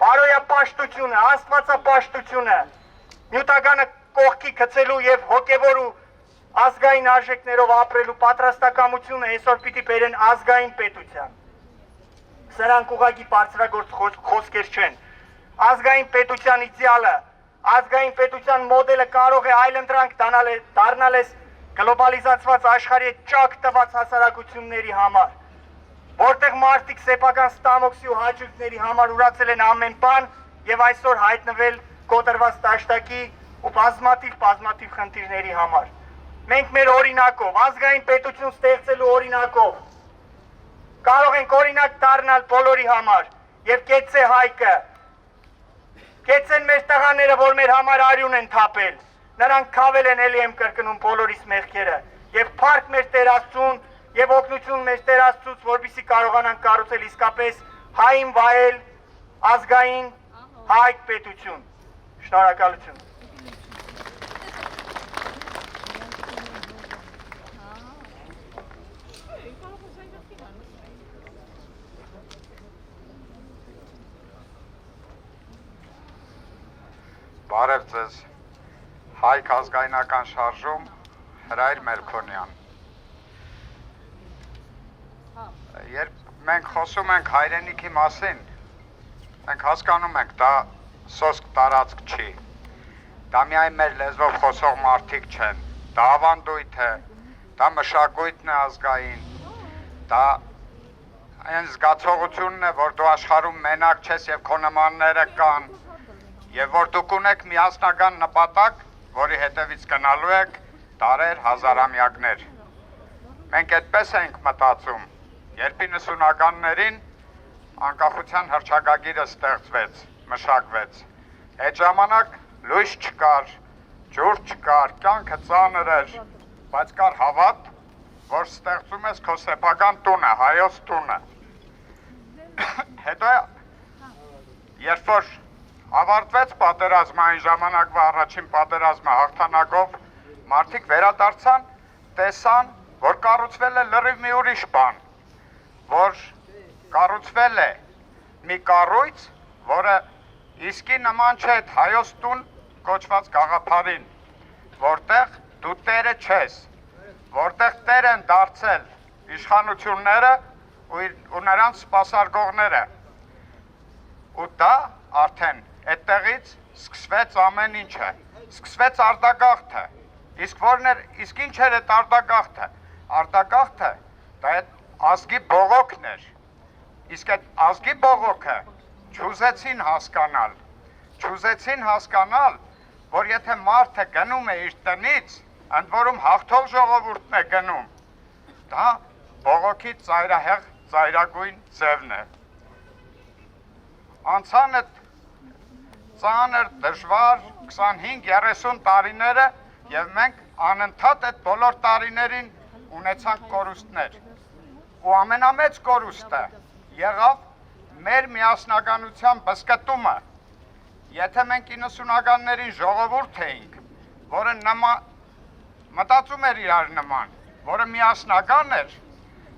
բարոյապաշտությունը, աստվածապաշտությունը, նյութականը կողքի գցելու եւ հոգևոր ու ազգային արժեքներով ապրելու պատրաստակամությունը այսօր պիտի բերեն ազգային պետության։ Սրանք ուղղակի բարձրագործ խոսքեր չեն։ Ազգային պետության իդեալը, ազգային պետության մոդելը կարող է այլընտրանք դառնալ գլոբալիզացված աշխարհի ճակ տված հասարակությունների համար, որտեղ մարդիկ սեփական ստամոքսի ու հաճույքների համար ուրացել են ամեն բան եւ այսօր հայտնվել կոտրված տաշտակի ու բազմաթիվ խնդիրների համար։ Մենք մեր օրինակով, ազգային պետություն ստեղծելու օրինակով կարող ենք օրինակ դառնալ բոլորի համար եւ կեցե Հայկը, կեցեն մեր տղաները, որ մեր համար արյուն են թափել, նրանք քավել են, էլի եմ կրկնում բոլորիս մեղքերը եւ փառք մեր Տեր Աստծուն եւ օգնություն մեր Տեր Աստծուց, որպեսզի կարողանանք կառուցել իսկապես հային վայել ազգային հայք պետություն։ Շնորհակալություն։ Բարև ձեզ, Հայք ազգայնական շարժում, Հրայր Մելքոնյան։ Երբ մենք խոսում ենք հայրենիքի մասին, մենք հասկանում ենք, դա սոսկ տարածք չի, դա միայն մեր լեզվով խոսող մարդիկ չեն, դա ավանդույթ է, դա մշակույթն է ազգային, դա այն զգացողությունն է, որ դու աշխարհում մենակ չես եւ քո նմանները կան, եւ որ դուք ունեք միասնական նպատակ, որի հետևից գնալու եք դարեր, հազարամյակներ։ Մենք այդպես ենք մտածում, երբ 90-ականներին անկախության հռչակագիրը ստեղծվեց, մշակվեց։ Այդ ժամանակ լույս չկար, ջուր չկար, կյանքը ծանր էր, բայց կար հավատ, որ ստեղծում ես քո սեփական տունը, հայոց տունը։ Հետո երբ որ ավարտվեց պատերազմը, այն ժամանակվա առաջին պատերազմը հաղթանակով, մարդիկ վերադարձան, տեսան, որ կառուցվել է լրիվ մի ուրիշ բան, որ կառուցվել է մի կառույց, որը իսկի նման չէ այդ հայոց տուն կոչված գաղափարին, որտեղ դու տերը չես, որտեղ տեր են դարձել իշխանությունները ու նրանց սպասարկողները։ Ու դա արդեն այդտեղից սկսվեց ամեն ինչը, սկսվեց արտագաղթը։ Իսկ ինչ էր այդ արտագաղթը։ Արտագաղթը դա այդ ազգի բողոքն էր։ Իսկ այդ ազգի բողոքը չուզեցին հասկանալ, որ եթե մարդը գնում է իր տնից, ընդ որում հաղթող ժողովուրդն է գնում, դա բողոքի ծայրահեղ ծայրագույն ձևն է։ Անցան այդ ծանր, դժվար 25-30 տարիները եւ մենք անընդհատ այդ բոլոր տարիներին ունեցանք կորուստներ։ Ու ամենամեծ կորուստը եղավ մեր միասնականության բզկտումը։ Եթե մենք 90-ականներին ժողովուրդ էինք, որը մտածում էր իրար նման, որը միասնական էր,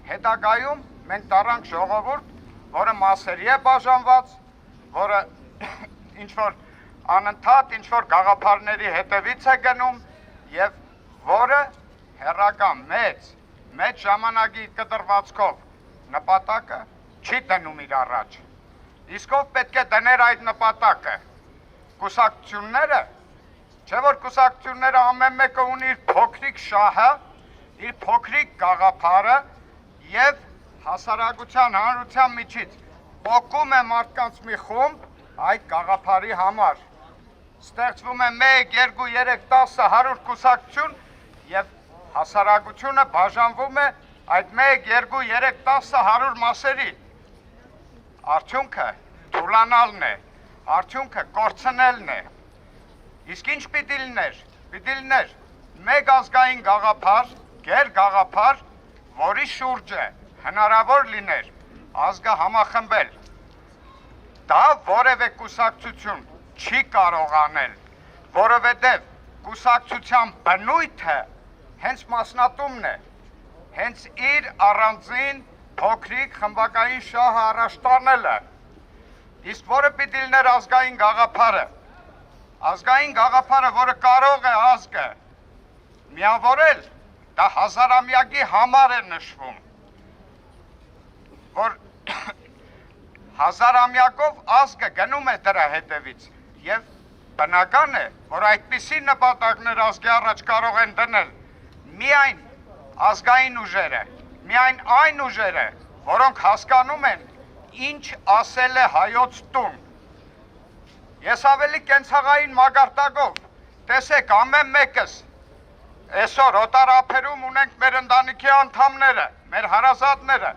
հետագայում մենք դառանք ժողովուրդ, որը մասերի է բաժանված, որը ինչ-որ անընդհատ ինչ-որ գաղափարների հետևից է գնում եւ որը հեռակա մեծ ժամանակի կտրվածքով նպատակը չի դնում իր առաջ։ Իսկ ով պետք է դներ այդ նպատակը։ Կուսակցությունները, չէ որ կուսակցությունները ամեն մեկը ունի իր փոքրիկ շահը, իր փոքրիկ գաղափարը եւ հասարակության հանրության միջից պոկում է մարդկանց մի խումբ այդ գաղափարի համար։ Ստեղծվում է 1, 2, 3, 10, 100 կուսակցություն եւ հասարակությունը բաժանվում է այդ 1, 2, 3, 10, 100 մասերի։ Արդյունքը թուլանալն է, արդյունքը կորցնելն է։ Իսկ ինչ պիտի լիներ։ Պիտի լիներ մեկ ազգային գաղափար, գեր գաղափար, որի շուրջը հնարավոր լիներ ազգը համախմբել։ Դա որևէ կուսակցություն չի կարող անել, որովհետև կուսակցության բնույթը հենց մասնատումն է, հենց իր առանձին փոքրիկ խմբակային շահը առաջ տանելը։ Իսկ որը պիտի լիներ ազգային գաղափարը։ Ազգային գաղափարը, որը կարող է ազգը միավորել, դա հազարամյակի համար է նշվում, որ հազարամյակով ազգը գնում է դրա հետևից եւ բնական է, որ այդպիսի նպատակներ ազգի առաջ կարող են դնել միայն ազգային ուժերը, միայն այն ուժերը, որոնք հասկանում են, ինչ ասել է հայոց տուն։ Ես ավելի կենցաղային մագարտակով, տեսեք ամեն մեկս, այսօր օտարափերում ունենք մեր ընտանիքի անդամները, մեր հարազատները,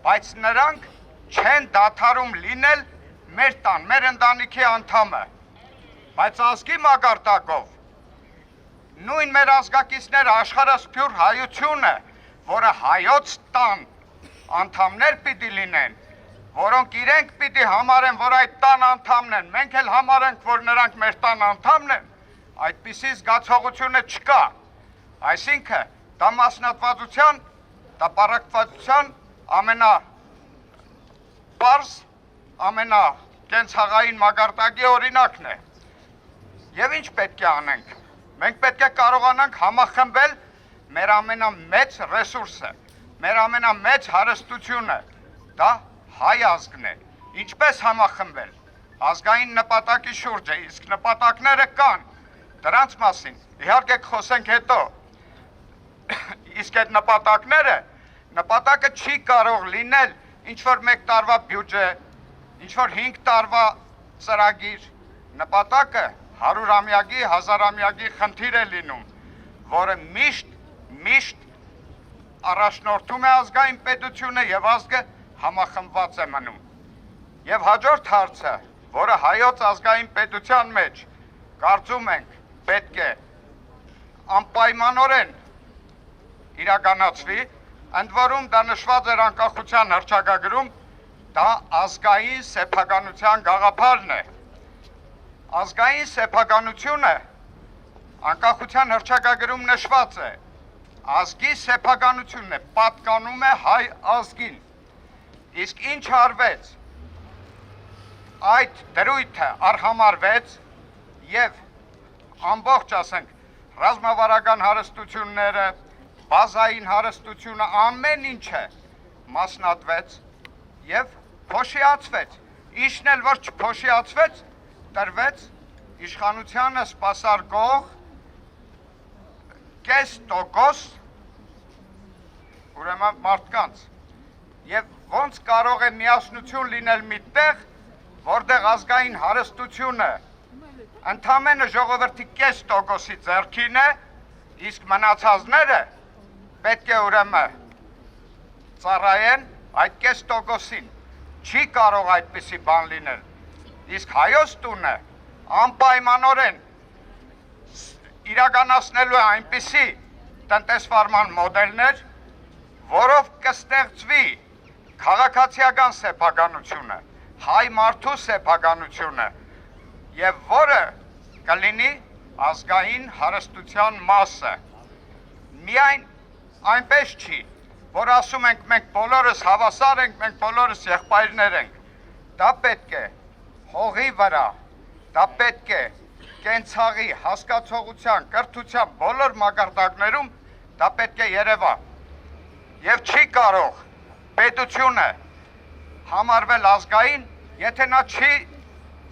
բայց նրանք չեն դադարում լինել մեր տան, մեր ընտանիքի անդամը, բայց ազգի մագարտակով, նույն մեր ազգակիցները աշխարհասփյուր հայությունը, որը հայոց տան անդամներ պիտի լինեն, որոնք իրենք պիտի համարեն, որ այդ տան անդամն են, մենք էլ համարենք, որ նրանք մեր տան անդամն են, այդպիսի զգացողությունը չկա, այսինքն դա մասնատվածության, դա պարակվածության ամենապարզ, ամենակենցաղային մագարտակի օրինակն է։ Եվ ինչ պետք է անենք։ Մենք պետք է կարողանանք համախմբել մեր ամենամեծ ռեսուրսը, մեր ամենամեծ հարստությունը, դա հայ ազգն է։ Ինչպես համախմբել։ Ազգային նպատակի շուրջը, իսկ նպատակները կան, դրանց մասին իհարկե կխոսենք հետո։ Իսկ այդ նպատակը չի կարող լինել ինչ-որ 1 տարվա բյուջե, ինչ-որ 5 տարվա ծրագիր, նպատակը 100-ամյակի, 1000-ամյակի խնդիր է լինում, որը միշտ առաջնորդում է ազգային պետությունը եւ ազգը համախմբված է մնում։ Եվ հաջորդ հարցը, որը հայոց ազգային պետության մեջ կարծում ենք պետք է անպայմանորեն իրականացվի, ընդ որում դա նշված էր անկախության հռչակագրում, դա ազգային սեփականության գաղափարն է։ Ազգային սեփականությունը անկախության հռչակագրում նշված է, ազգի սեփականությունն է, պատկանում է հայ ազգին։ Իսկ ինչ արվեց, այդ դրույթը արհամարվեց եւ ամբողջ, ասենք, ռազմավարական հարստությունները, բազային հարստությունը ամեն ինչը մասնատվեց եւ փոշիացվեց։ Իշն էլ որ չփոշիացվեց, տրվեց իշխանությանը սպասարկող կես տոկոս ուրեմն մարդկանց։ Եվ ոնց կարող է միասնություն լինել միտեղ, որտեղ ազգային հարստությունը ընդամենը ժողովրդի կես տոկոսի ձեռքին է, իսկ մնացածները պետք է ուրեմն ծառայեն այդ կես տոկոսին։ Չի կարող այդպիսի բան լինել։ Իսկ հայոց տունը անպայմանորեն իրականացնելու է այնպիսի տնտեսվարման մոդելներ, որով կստեղծվի քաղաքացիական սեփականությունը, հայ մարդու սեփականությունը, եւ որը կլինի ազգային հարստության մասը։ Միայն այնպես չի, որ ասում ենք մենք բոլորս հավասար ենք, մենք բոլորս եղբայրներ ենք։ Դա պետք է հողի վրա, դա պետք է կենցաղի, հասկացողության, կրթության բոլոր մակարդակներում դա պետք է երևա։ Եվ չի կարող պետությունը համարվել ազգային, եթե նա չի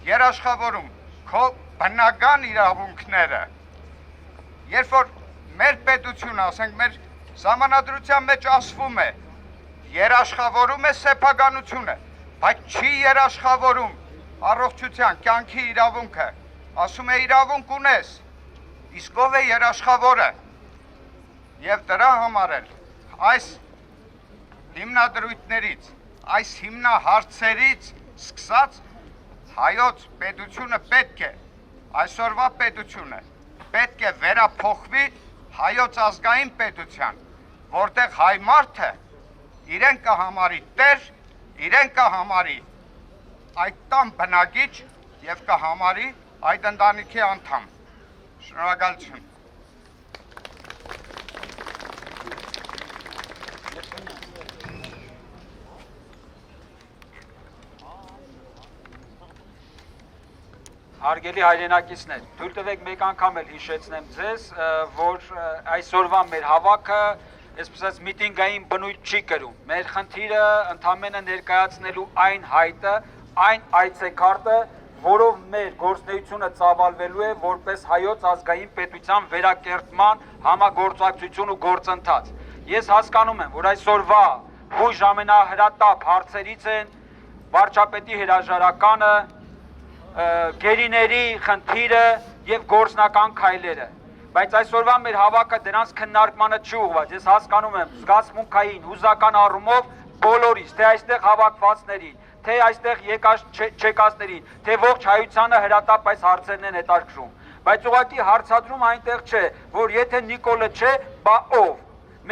երաշխավորում քո բնական իրավունքները։ Երբ որ մեր պետությունը, ասենք մեր Սահմանադրության մեջ ասվում է, երաշխավորում է սեփականությունը, բայց չի երաշխավորում առողջության, կյանքի իրավունքը, ասում է իրավունք ունես, իսկ ով է երաշխավորը։ Եվ դրա համար էլ այս հիմնադրույթներից, այս հիմնահարցերից սկսած հայոց պետությունը պետք է, այսօրվա պետությունը պետք է վերափոխվի հայոց ազգային պետության, որտեղ հայ մարդը իրեն կհամարի տեր, իրեն կհամարի այդ տան բնակիչ եւ կհամարի այդ ընտանիքի անդամ։ Շնորհակալություն։ Հարգելի հայրենակիցներ, թույլ տվեք մեկ անգամ էլ հիշեցնեմ ձեզ, որ այսօրվա մեր հավաքը, այսպես միտինգային բնույթ չի կրում։ Մեր խնդիրը ընդամենը ներկայացնելու այն հայտը, այն այցեքարտը, որով մեր գործունեությունը ծավալվելու է որպես հայոց ազգային պետության վերակերտման համագործակցություն ու գործընթաց։ Ես հասկանում եմ, որ այսօրվա հույժ ամենահրատապ հարցերից են վարչապետի հրաժարականը, գերիների խնդիրը եւ գործնական քայլերը, բայց այսօրվա մեր հավաքը դրանց քննարկմանը չի ուղղված։ Ես հասկանում եմ զգացմունքային, հուզական առումով բոլորիս, թե այստեղ հավաքվածներին, թե այստեղ եկած չեկածներին, թե ողջ հայությանը հրատապ այս հարցերն են հետաքրքրում, բայց ուղղակի հարցադրում այնտեղ չէ, որ եթե Նիկոլը չէ, բա ով։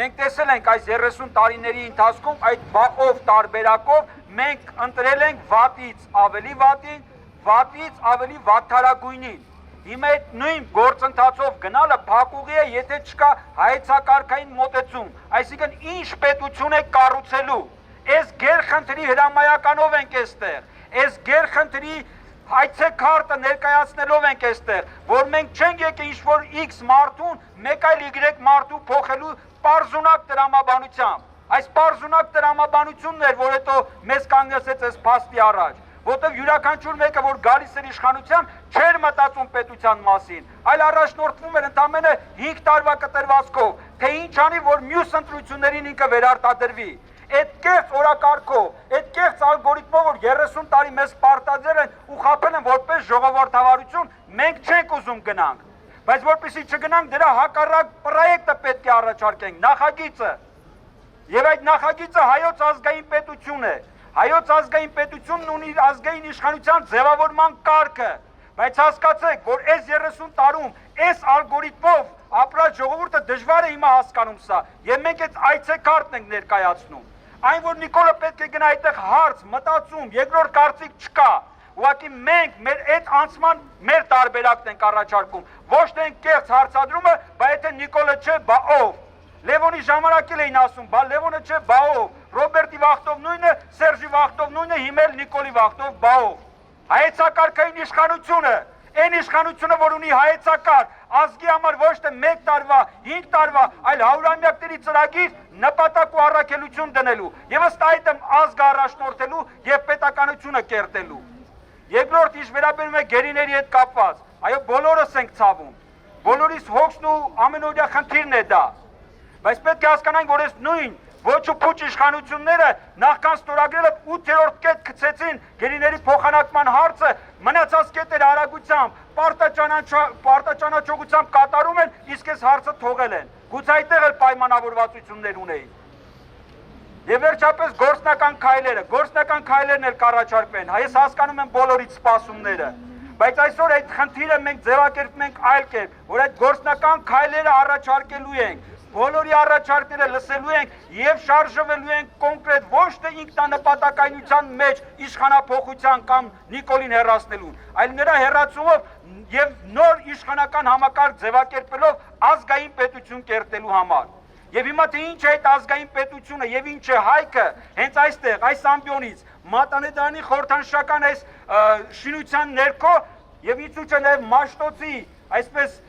Մենք տեսել ենք այս 30 տարիների ընթացքում այդ բա ով տարբերակով մենք ընտրել ենք վատից ավելի վատին, վատից ավելի վատթարագույնին։ Հիմա այդ նույն գործընթացով գնալը փակուղի է, եթե չկա հայեցակարգային մոտեցում, այսինքն ինչ պետություն է կառուցելու։ Այս գերխնդրի հրամայականով ենք այստեղ, այս գերխնդրի հայեցակարգը ներկայացնելով ենք այստեղ, որ մենք չենք եկել ինչ-որ X մարդուն մեկ այլ Y մարդու փոխելու պարզունակ տրամաբանությամբ։ Այս պարզունակ տրամաբանությունն էր, որ հետո մեզ կանգնեցեց այս փաստի առաջ, որտեղ յուրաքանչյուր մեկը, որ գալիս էր իշխանության, չէր մտածում պետության մասին, այլ առաջնորդվում էր ընդամենը 5 տարվա կտրվածքով, թե ինչ անի, որ մյուս ընտրություններին ինքը վերարտադրվի։ Այդ կեղծ օրակարգով, այդ կեղծ ալգորիթմով, որ 30 տարի մեզ պարտադրել են ու խաբել են որպես ժողովրդավարություն, մենք չենք ուզում գնանք, բայց որպեսզի չգնանք, դրա հակառակ պրոյեկտը պետք է առաջարկենք, նախագիծը։ Եվ այդ նախագիծը հայոց ազգային պետություն է։ Հայոց ազգային պետությունն ունի ազգային իշխանության ձևավորման կարգը, բայց հասկացեք, որ այս 30 տարում այս ալգորիթմով ապրած ժողովուրդը դժվար է հիմա հասկանում սա, եւ մենք այդ այցեքարտն ենք ներկայացնում։ Այն, որ Նիկոլը պետք է գնա այդտեղ հարց, մտածում, երկրորդ կարծիք չկա, ուղղակի մենք մեր այդ անցման մեր տարբերակն ենք առաջարկում, ոչ թե կեղծ հարցադրումը, բայց եթե Նիկոլը չէ, բա ով։ Լևոնի ժամանակ էլ էին ասում, բա Լևոնը չէ, բա ով, Ռոբերտի վախտով նույնը, Սերժի վախտով նույնը, հիմա էլ Նիկոլի վախտով, բա ով։ Հայեցակարգային իշխանությունը, այն իշխանությունը, որ ունի հայեցակար, ազգի համար ոչ թե 1 տարվա, 5 տարվա, այլ հարյուրամյակների ծրագիր նպատակ ու առաքելություն դնելու եւ ըստ այդմ ազգը առաջնորդելու եւ պետականությունը կերտելու։ Երկրորդ ինչ վերաբերում է գերիների հետ կապված, այո, բոլորս ենք ցավում, բոլորիս հոգսն ու ամենօրյա խնդիրն է դա, բայց պետք է հասկանանք, որ այս նույն ոչ ու փուչ իշխանությունները նախքան ստորագրելը 8-րդ կետ գցեցին գերիների փոխանակման հարցը, մնացած կետերը արագությամբ, պարտաճանաչողությամբ կատարում են, իսկ այս հարցը թողել են։ Գուցե այդտեղ էլ պայմանավորվածություններ ունեին։ Եվ վերջապես գործնական քայլերն էլ կառաջարկվեն, ես հասկանում եմ բոլորից սպասումները, բայց այսօր այդ խնդիրը մենք ձևակերպում ենք այլ կերպ, որ այդ գործնական քայլերը առաջարկելու ենք, բոլորի առաջարկները լսելու ենք եւ շարժվելու ենք կոնկրետ ոչ թե ինքնանպատակայնության մեջ իշխանափոխության կամ Նիկոլին հեռացնելուն, այլ նրա հեռացումով եւ նոր իշխանական համակարգ ձևակերպելով ազգային պետություն կերտելու համար։ Եվ հիմա թե ինչ է այդ ազգային պետությունը եւ ինչ է հայքը, հենց այստեղ, այս ամբիոնից, Մատանեդարանի խորհրդանշական այս շինության ներքո եւ իցուչը նաեւ Մաշտոցի, այսպես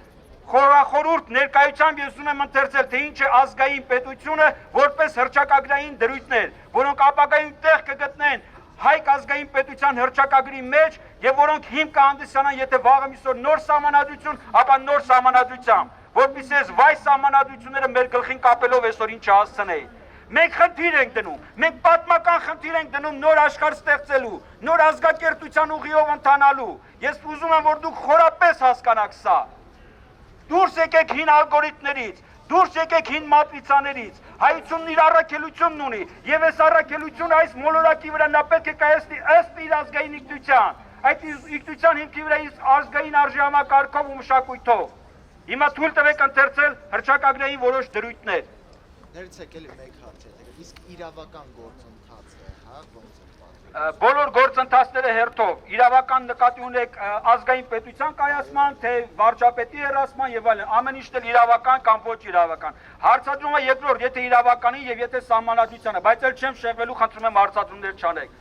խորախորուրդ ներկայությամբ ես ուզում եմ ընթերցել, թե ինչ է ազգային պետությունը որպես հռչակագրային դրույթներ, որոնք ապագայում տեղ կգտնեն հայք ազգային պետության հռչակագրի մեջ եւ որոնք հիմք կհանդիսանան, եթե վաղը միսօր նոր սահմանադրություն, ապա նոր սահմանադրությամբ, որպեսզի այս վայ սահմանադրությունները մեր գլխին կապելով այսօր ինչ հասցնեին։ Մենք խնդիր ենք դնում, մենք պատմական խնդիր ենք դնում նոր աշխարհ ստեղծելու, նոր ազգակերտության ուղիով ընթանալու։ Ես ուզում եմ, որ դուք խորապես հասկանաք սա։ Դուրս եկեք հին ալգորիթմներից, դուրս եկեք հին մատրիցաներից, հայությունն իր առաքելությունն ունի, եւ այս առաքելությունը այս մոլորակի վրա նա պետք է կայացնի ըստ իր ազգային ինքնության, այդ ինքնության հիմքի վրա իր ազգային արժեհամակարգով ու մշակույթով։ Հիմա թույլ տվեք ընթերցել հռչակագրային որոշ դրույթներ։ Ներեցեք էլի մեկ հարց է, իսկ իրավական գործընթացը, հա, ոնց է պատրաստ։ Բոլոր գործընթացները հերթով, իրավական նկատի ունեք ազգային պետության կայացման, թե վարչապետի հեռացման եւ այլն, ամեն ինչն էլ իրավական կամ ոչ իրավական։ Հարցադրումը երկրորդ, եթե իրավականի եւ եթե սահմանադրությանը, բայց էլ չեմ շեղվելու, խնդրում եմ հարցադրումներ չանեք։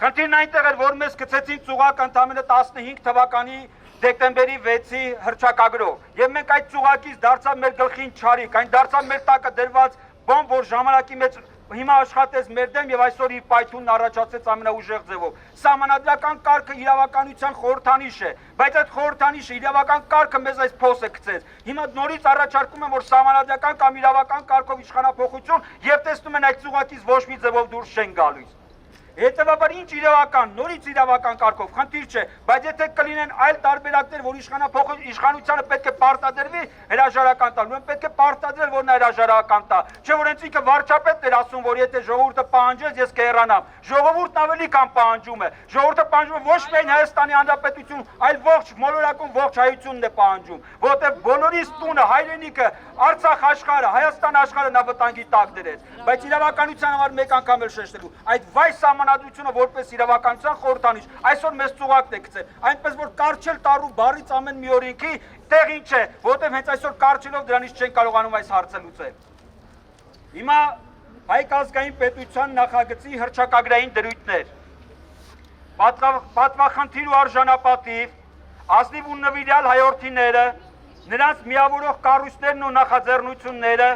Խնդիրն այնտեղ էր, որ մեզ գցեցին ծուղակ ընդամենը 15 թվականի դեկտեմբերի 6-ի հռչակագրով եւ մենք այդ ծուղակից դարձավ մեր գլխին չարիք, այն դարձավ մեր տակը դրված բոմբ, որ ժամանակի մեջ հիմա աշխատեց մեր դեմ եւ այսօր իր պայթունն առաջացեց ամենաուժեղ ձևով։ Սահմանադրական կարգը իրավականության խորհրդանիշ է, բայց այդ խորհրդանիշը իրավական կարգը մեզ այս փոս է գցեց։ Հիմա նորից առաջարկում եմ, որ սահմանադրական կամ իրավական կարգով իշխանափոխություն եւ տեսնում են այդ ծուղակից ոչ մի ձևով դուրս չեն գալիս։ Հետևաբար ինչ իրավական, նորից իրավական կարգով, խնդիր չէ, բայց եթե կլինեն այլ տարբերակներ, որ իշխանությանը պետք է պարտադրվի հրաժարական տալ, ուրեմն պետք է պարտադրել, որ նա հրաժարական տա, չէ որ հենց ինքը վարչապետն էր ասում, որ եթե ժողովուրդը պահանջեց, ես կհեռանամ։ Ժողովուրդն ավելի կան պահանջում է, ժողովուրդը պահանջում է ոչ միայն Հայաստանի Հանրապետություն, այլ ողջ մոլորակում ողջ հայությունն է պահանջում, որովհետև բոլորիս տունը, հայրենիքը, Արցախ աշխարհը, Հայաստան աշխարհը նա վտանգի տակ դրեց, բայց իրավականության համար մեկ անգամ էլ շեշտելու, այդ վայ սահմանադրությունը որպես իրավականության խորհրդանիշ այսօր մեզ ծուղակն է գցել, այնպես որ կարճել տառու բառից ամեն մի օրենքի տեղ ինչ է, որովհետև հենց այսօր կարճելով դրանից չեն կարողանում այս հարցը լուծել։ Հիմա հայք ազգային պետության նախագծի հռչակագրային դրույթներ, պատվախնդիր ու արժանապատիվ, ազնիվ ու նվիրյալ հայորդիները, նրանց միավորող կառույցներն ու նախաձեռնությունները,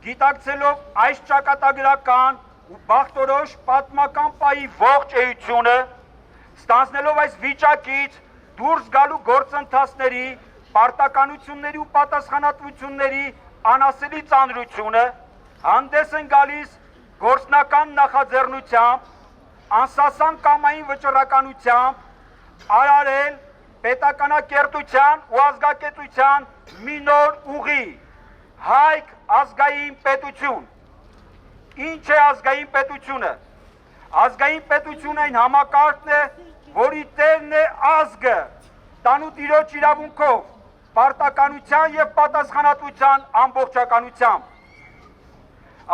գիտակցելով այս ճակատագրական ու բախտորոշ պատմական պահի ողջ էությունը, ստանձնելով այս վիճակից դուրս գալու գործընթացների, պարտականությունների ու պատասխանատվությունների անասելի ծանրությունը, հանդես են գալիս գործնական նախաձեռնությամբ, անսասան կամային վճռականությամբ, արարել պետականակերտության ու ազգակետության մի նոր ուղի, հայք ազգային պետություն։ Ինչ է ազգային պետությունը։ Ազգային պետությունը այն համակարգն է, որի տերն է ազգը, տանուտիրոջ իրավունքով, պարտականության եւ պատասխանատվության ամբողջականությամբ։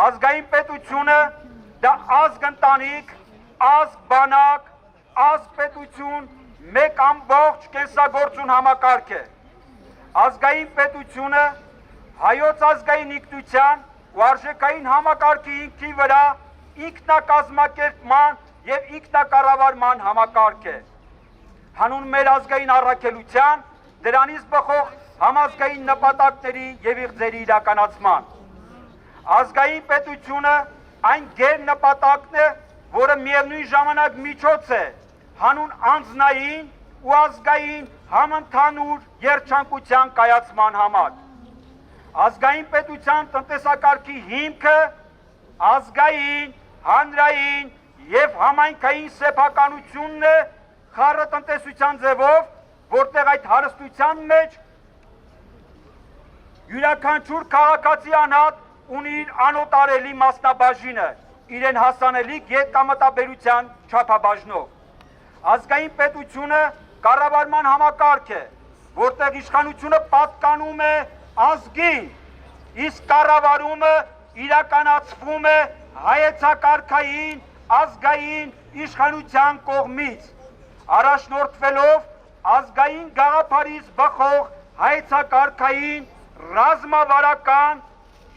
Ազգային պետությունը դա ազգ ընտանիք, ազգ բանակ, ազգ պետություն, մեկ ամբողջ կենսագործուն համակարգ է։ Ազգային պետությունը հայոց ազգային ինքնության ու արժեքային համակարգի հիմքի վրա ինքնակազմակերպման եւ ինքնակառավարման համակարգ է։ հանուն մեր ազգային առաքելության, դրանից բխող համազգային նպատակների եւ իղձերի իրականացման։ Ազգային պետությունը այն գեր նպատակն է, որը միևնույն ժամանակ միջոց է հանուն անձնային ու ազգային համընդհանուր երջանկության կայացման համար։ Ազգային պետության տնտեսակարգի հիմքը ազգային, հանրային եւ համայնքային սեփականությունն է խառը տնտեսության ձևով, որտեղ այդ հարստության մեջ յուրաքանչյուր քաղաքացի անհատ ունի իր անոտարելի մասնաբաժինը, իրեն հասանելիք երկամտաբերության չափաբաժնով։ Ազգային պետությունը կառավարման համակարգ է, որտեղ իշխանությունը պատկանում է ազգին, իսկ կառավարումը իրականացվում է հայեցակարգային ազգային իշխանության կողմից, առաջնորդվելով ազգային գաղափարից բխող հայեցակարգային ռազմավարական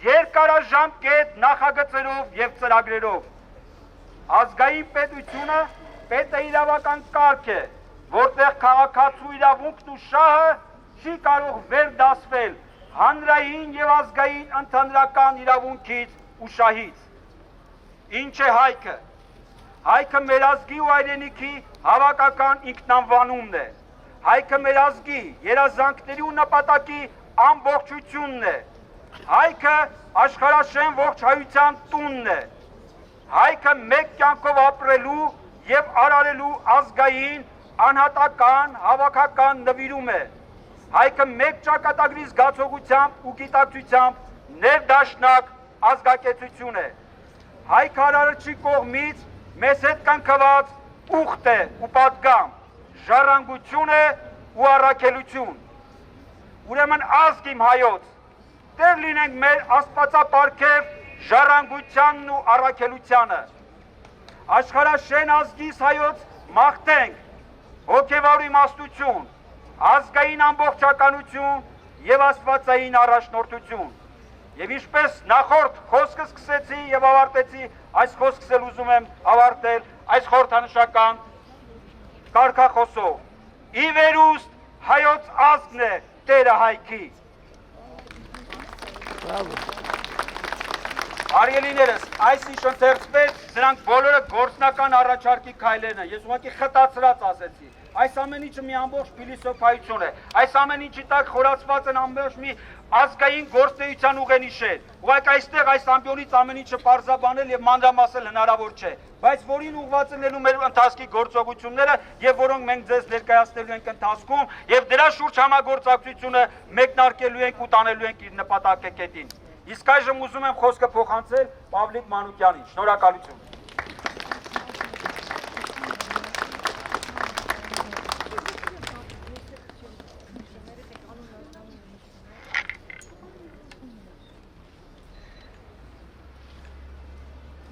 երկարաժամկետ նախագծերով եւ ծրագրերով։ Ազգային պետությունը պետաիրավական կարգ է, որտեղ քաղաքացու իրավունքն ու շահը չի կարող վերդասվել հանրային եւ ազգային ընդհանրական իրավունքից ու շահից։ Ինչ է հայքը։ Հայքը մեր ազգի ու հայրենիքի հավաքական ինքնանվանումն է։ Հայքը մեր ազգի երազանքների ու նպատակի ամբողջությունն է։ Հայքը աշխարհաշեն ողջ հայության տունն է։ Հայքը մեկ կյանքով ապրելու եւ արարելու ազգային, անհատական, հավաքական նվիրում է։ Հայքը մեկ ճակատագրի զգացողությամբ ու գիտակցությամբ ներդաշնակ ազգակեցություն է։ Հայքը արարչի կողմից մեզ հետ կնքված ուխտ է ու պատգամ, ժառանգություն է ու առաքելություն։ Ուրեմն ազգ իմ հայոց, տեր լինենք մեր աստվածապարգև ժառանգությանն ու առաքելությանը։ Աշխարհաշեն ազգիս հայոց մաղթենք հոգևոր իմաստություն, ազգային ամբողջականություն եւ աստվածային առաջնորդություն։ Եվ ինչպես նախորդ խոսքը սկսեցի եւ ավարտեցի, այս խոսքս էլ ուզում եմ ավարտել այս խորհրդանշական կարգախոսով։ Ի վերուստ հայոց ազգն է տերը հայքի։ Արիելիներս, այս ինչ ընթերցվեց, սրանք բոլորը գործնական առաջարկի քայլերն են։ Ես ուղղակի խտացրած ասեցի։ Այս ամեն ինչը մի ամբողջ փիլիսոփայություն է։ Այս ամեն ինչի տակ խորացված են ամբողջ մի ազգային գործնեության ուղենիշեր։ Ուղղակի այստեղ այս ամբիոնից ամեն ինչը պարզաբանել եւ մանրամասել հնարավոր չէ։ Բայց որին ուղղված են լինում մեր ընթացքի գործողությունները եւ որոնք մենք ձեզ ներկայացնելու ենք ընթացքում եւ դրա շուրջ համագործակցությունը մեկնարկելու ենք ու տանելու ենք իր նպատակակետին։ Իսկ այժմ ուզում եմ խոսքը փոխանցել Պավլիկ Մանուկյանին։ Շնորհակալություն։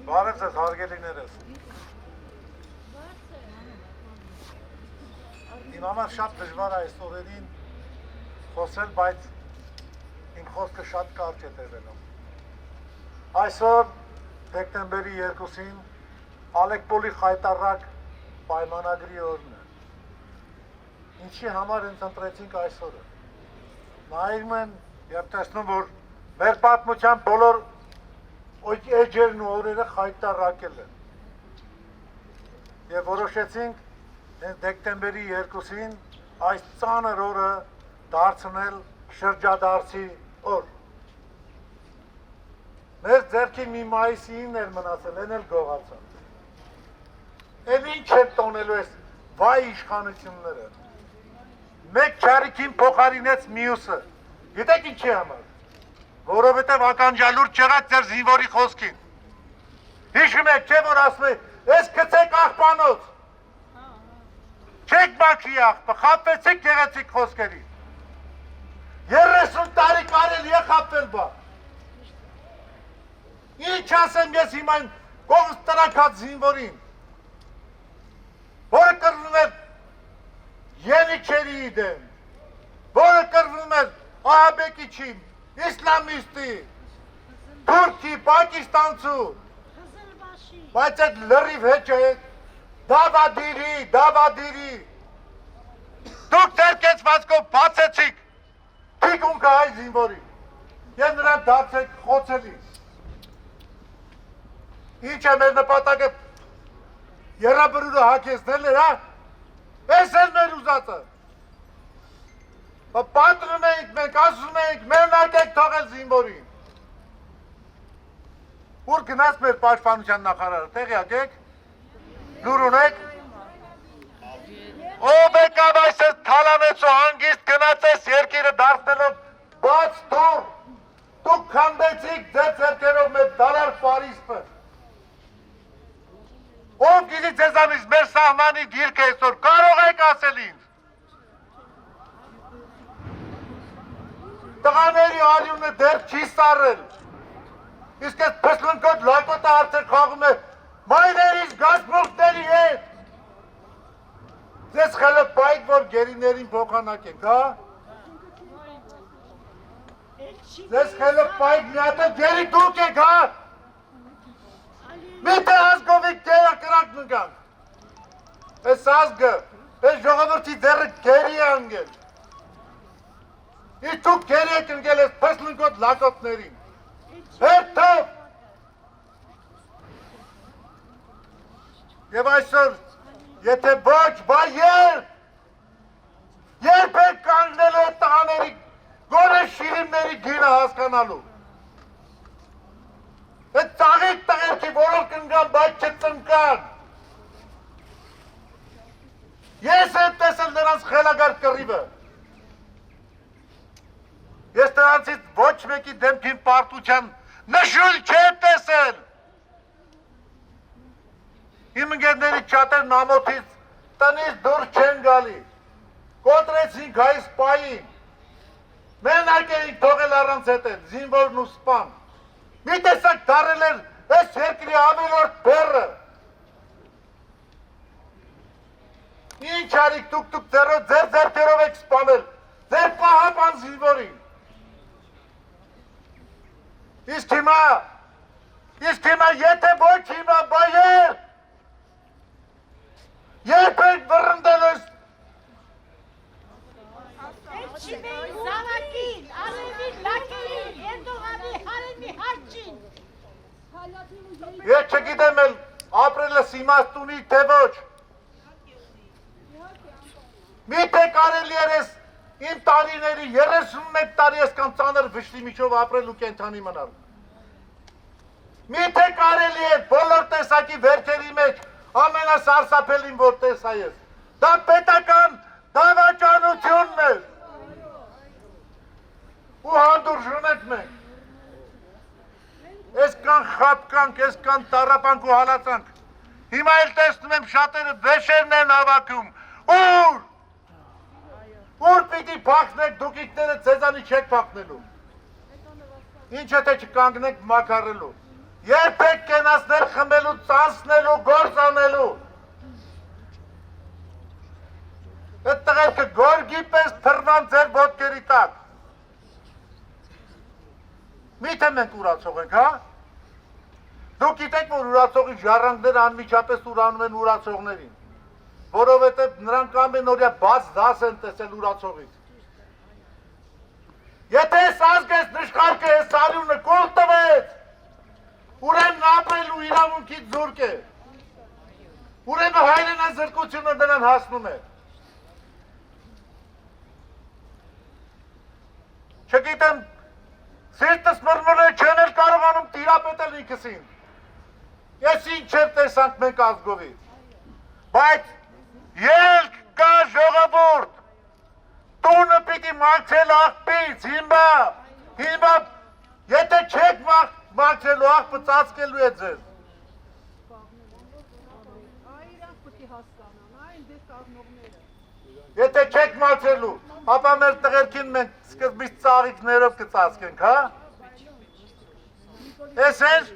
Բարև ձեզ հարգելիներս։ Իմ համար շատ դժվար է այս օրերին խոսել, բայց իմ խոսքը շատ կարճ է տևելով։ Այսօր դեկտեմբերի 2-ին Ալեկպոլի խայտառակ պայմանագրի օրն է։ Ինչի համար ենք ընտրեցինք այս օրը։ Նայում եմ եւ տեսնում, որ մեր պատմության բոլոր էջերն ու օրերը խայտառակել են։ Եվ որոշեցինք հենց դեկտեմբերի 2-ին այս ծանր օրը դարձնել շրջադարձի օր։ Մեր ձեռքի մի մայիսին էր մնացել, են էլ գողացան։ Էլ ինչ էր տոնելու ես վայ իշխանությունները։ Մեկ չարիքին փոխարինեց մյուսը։ Գիտեք ինչի համար։ Որովհետև ականջալուր չեղած ձեր զինվորի խոսքին։ Հիշում եք, չէ որ ասում է, ես գցեք աղբանոց։ Չեք բաքի աղբը, խապվեցեք գեղեցիկ խոսքերի։ 30 տարի կարել է խապվել բա։ Ինչ ասեմ ես հիմա կողս տրակած զինվորին, որը կրվում էր Ենիչերի դեմ, որը կրվում էր Ահաբեկիչի, իսլամիստի, թուրքի, պակիստանցու, բայց այդ լրիվ հետ չէ, դավադիրի, Դուք ձեր կեցվածքով բացեցիք թիկունքը հայ զինվորի և նրան դարձեք խոցելի։ Ինչ է մեր նպատակը երրաբրուրը հագեցնել էր, հա? Ես էլ մեր ուզածը։ Պատրում էինք մենք, ասում էինք, մենակ եք թողել զինվորին։ Ուր գնաց մեր պաշտպանության նախարարը, տեղյակ եք, լուր ունեք, ով եկավ այսպես թալանեցու հանգիստ գնացես երկիրը դարձնելով բաց թուր, դուք քանդեցիք ձեր ձեռքերով մեր դարար Փարիզը, ով գիտի ձեզանից մեր սահմանի դիրքը այսօր, կարող եք ասել ինձ, տղաների արյունը դեռ չի սառել, իսկ այս փսլնկոտ լակոտը արդեն խաղում է մայրերիս գազբուխտների հետ։ Ձեզ խելոպայք, որ գերիներին փոխանակ եք, հա? Ձեզ խելոպայք մի հատը գերի դուք եք, հա? Միթե ազգովիկ գերա կրակ նգանք։ Այս ազգը, այս ժողովրդի ձեռը գերի է անգել։ Իսկ դուք գերի եք ընգել ես փսլնկոտ լակոտներին։ Հերթով։ Եվ այսօր, եթե ոչ, բա երբ եք կանգնելու է տղաների գորե շիրիմների գինը հասկանալու։ Այդ ծաղիկ տղերքի, որոնք ընգան, բայց չծնկան։ Ես եմ տեսել նրանց խելագար կռիվը։ Ես նրանցից ոչ մեկի դեմքին պարտության նշույլ չեմ տեսել։ Իմ ընկերների չատերն ամոթից տնից դուրս չեն գալի։ Կոտրեցինք հայ սպային։ Մենակ էինք թողել առանց հետել, զինվորն ու սպան։ Մի տեսակ դարել էր այս երկրի ավելորդ բեռը։ Ինչ արիք դուք ձեր ձեռքերով եք սպանել, ձեր պահապան զինվորին։ Իսկ հիմա, եթե ոչ հիմա, բա երբ եք վռնդել ես։ Զավակին, արևին, լակերին, երդողանի, հարեմի հարջին։ Ես չգիտեմ էլ ապրելս իմաստունի, թե ոչ։ Միթե կարելի էր ես իմ տարիների 31 տարի եսքան ծանր վշտի միջով ապրել ու կենթանի մնալ։ Միթե կարելի է բոլոր տեսակի վերքերի մեջ ամենասարսափելին որ տեսա ես։ Դա պետական դավաճանությունն է։ Ու հանդուրժում ենք մենք։ Եսքան խապկանք, եսքան տարապանք ու հալածանք։ Հիմա էլ տեսնում եմ շատերը վեշերն են հավաքում։ Ուր։ Ուր պիտի փախնեք, դուք ինքները ձեզանի չեք փախնելու։ Ինչ եթե չկանգնեք մակարելու։ Երբ եք կենացներ խմելու, ծանցնելու, գործ անելու։ Այդ տղերքը գորգի պես թռվան ձեր ոտքերի տակ։ Միթե մենք ուրացող ենք, հա։ Դուք գիտեք, որ ուրացողի ժառանգները անմիջապես ուրանում են ուրացողներին, որովհետև նրանք ամենօրյա բաց դաս են տեսել ուրացողից։ Եթե ես ազգ ես նշխարկը ես արյունը կուլ տվեց, ուրեմն ապրելու իրավունքից զուրկ է, ուրեմն հայրենազրկությունը նրան հասնում է։ Չգիտեմ, սիրտս մրմռ է չեն էլ կարողանում տիրապետել ինքսին։ Ես ինչ էր տեսանք մենք ազգովից, բայց ելք կա ժողովուրդ, տունը պիտի մաքրել աղբից, հիմա, եթե չեք մաքրելու աղբը ծածկելու է ձեզ։ Եթե չեք մաքրելու, ապա մեր տղերքին մենք սկզբից ծաղիկներով կծածկենք, հա։ Ես էր,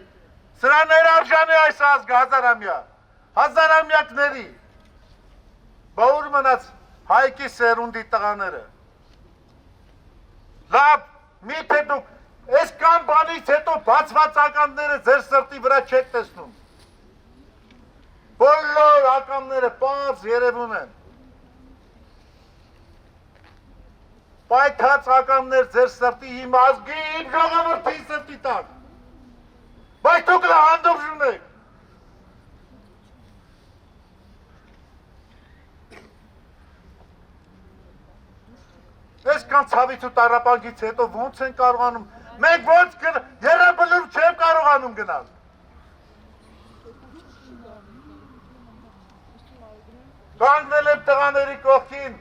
սրա ներարժան է այս ազգը հազարամյակների, բա ուր մնաց հայքի սերունդի տղաները։ Լավ, միթե դուք այսքան բանից հետո բացված ականները ձեր սրտի վրա չեք տեսնում։ Բոլոր ականները պարզ երևում են։ պայթացականներ ձեր սրտի իմ ազգի, իմ ժողովրդի սրտի տակ։ Բայց դուք դա հանդուրժում եք։ Այսքան ցավից ու տառապանքից հետո ոնց են կարողանում, մենք ոնց երրաբլուր չեմ կարողանում գնալ։ Կանգնել եմ տղաների կողքին։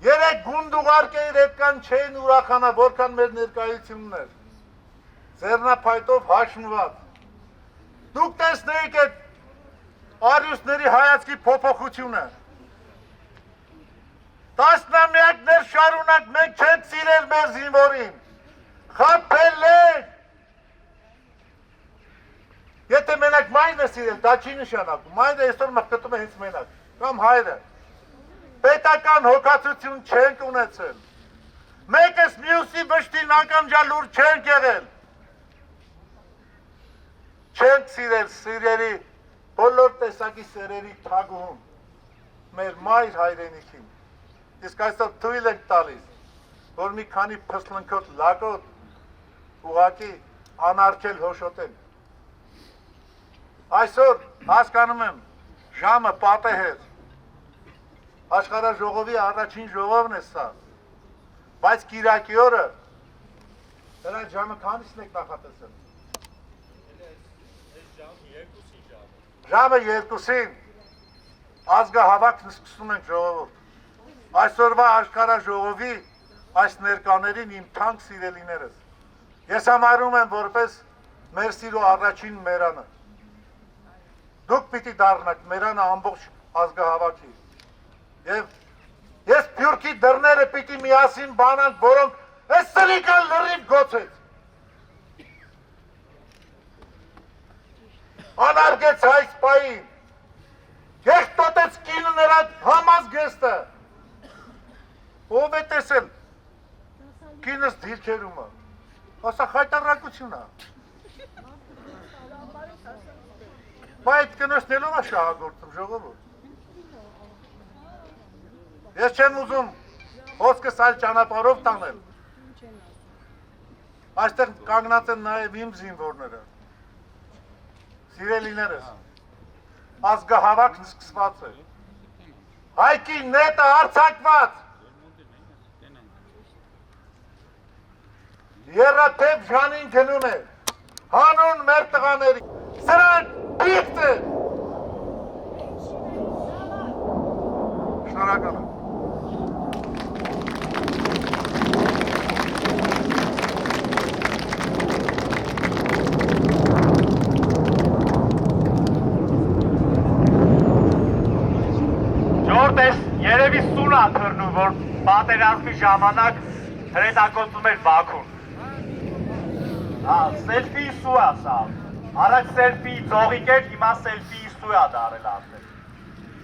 Երեք գունդ ուղարկեիր այդքան չէին ուրախանա, որքան մեր ներկայությունն էր։ Ձեռնափայտով հաշմված։ Դուք տեսնեիք այդ արյուսների հայացքի փոփոխությունը։ Տասնամյակներ շարունակ մենք չենք սիրել մեր զինվորին։ Խաբել ենք։ Եթե մենակ մայրն է սիրել, դա չի նշանակում։ Մայրը այսօր մղկտում է հենց մենակ, կամ հայրը։ Պետական հոգացություն չենք ունեցել։ Մեկս մյուսի վշտին ականջալուր չենք եղել։ Չենք սիրել սիրերի բոլոր տեսակի սերերի թագուհուն, մեր մայր հայրենիքին։ Իսկ այսօր թույլ ենք տալիս, որ մի քանի փսլնքոտ լակոտ ուղակի անարգել հոշոտեն։ Այսօր հասկանում եմ, ժամը պատեհ է, աշխարհաժողովի առաջին ժողովն է սա, բայց կիրակի օրը, դրա ժամը քանիսն եք նախատեսել։ Ժամը 2-ին ազգահավաքն սկսում ենք ժողովուրդ։ Այսօրվա աշխարհաժողովի այս ներկաներին իմ թանկ սիրելիներս։ Ես համարում եմ որպես մեր սիրո առաջին մերանը։ Դուք պիտի դառնաք մերանը ամբողջ ազգահավաքի։ Եվ ես Փյուրքի դռները պիտի միասին բանանք, որոնք այս սրիկան լրիվ գոցեց։ Անարգեց այս պային, կեղտոտեց կինը նրա համազ գեստը։ Ով է տեսել կինս դիրքերումը, ասա խայտարակություն է։ Բայց կնոսնելով է շահագործում ժողովուրդ։ Ես չեմ ուզում հոսքս այլ ճանապարհով տանել։ Այստեղ կանգնած են նաև իմ զինվորները, սիրելիներս, ազգահավաքն սկսված է, հայքի նետը արձակված, եռաթև ժանին գնում է, հանուն մեր տղաների, սրանք պիղծ են։ Շնորհակալ եմ։ Ժորտես երևի սուն ա թռնում, որ պատերազմի ժամանակ հրետակոծում էր Բաքուն։ Սելֆի սու ա սա, առաջ սելֆի ծողիկ էր, հիմա սելֆի սու ա դարել արդեն։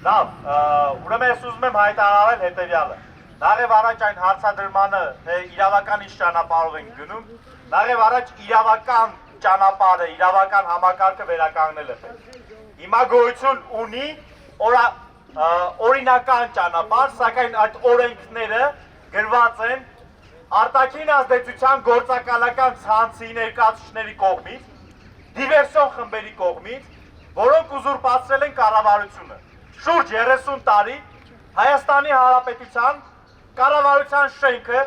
Լավ, ուրեմն ես ուզում եմ հայտարարել հետևյալը։ Նախև առաջ այն հարցադրմանը, թե իրավական ինչ ճանապարհով ենք գնում, նախև առաջ իրավական ճանապարհը, իրավական համակարգը վերականգնել է պետք։ Հիմա գոյություն ունի օրինական ճանապարհ, սակայն այդ օրենքները գրված են արտաքին ազդեցության գործակալական ցանցի ներկայացուցիչների կողմից, դիվերսիոն խմբերի կողմից, որոնք ուզուրպացրել են կառավարությունը։ Շուրջ 30 տարի Հայաստանի Հանրապետության կառավարության շենքը,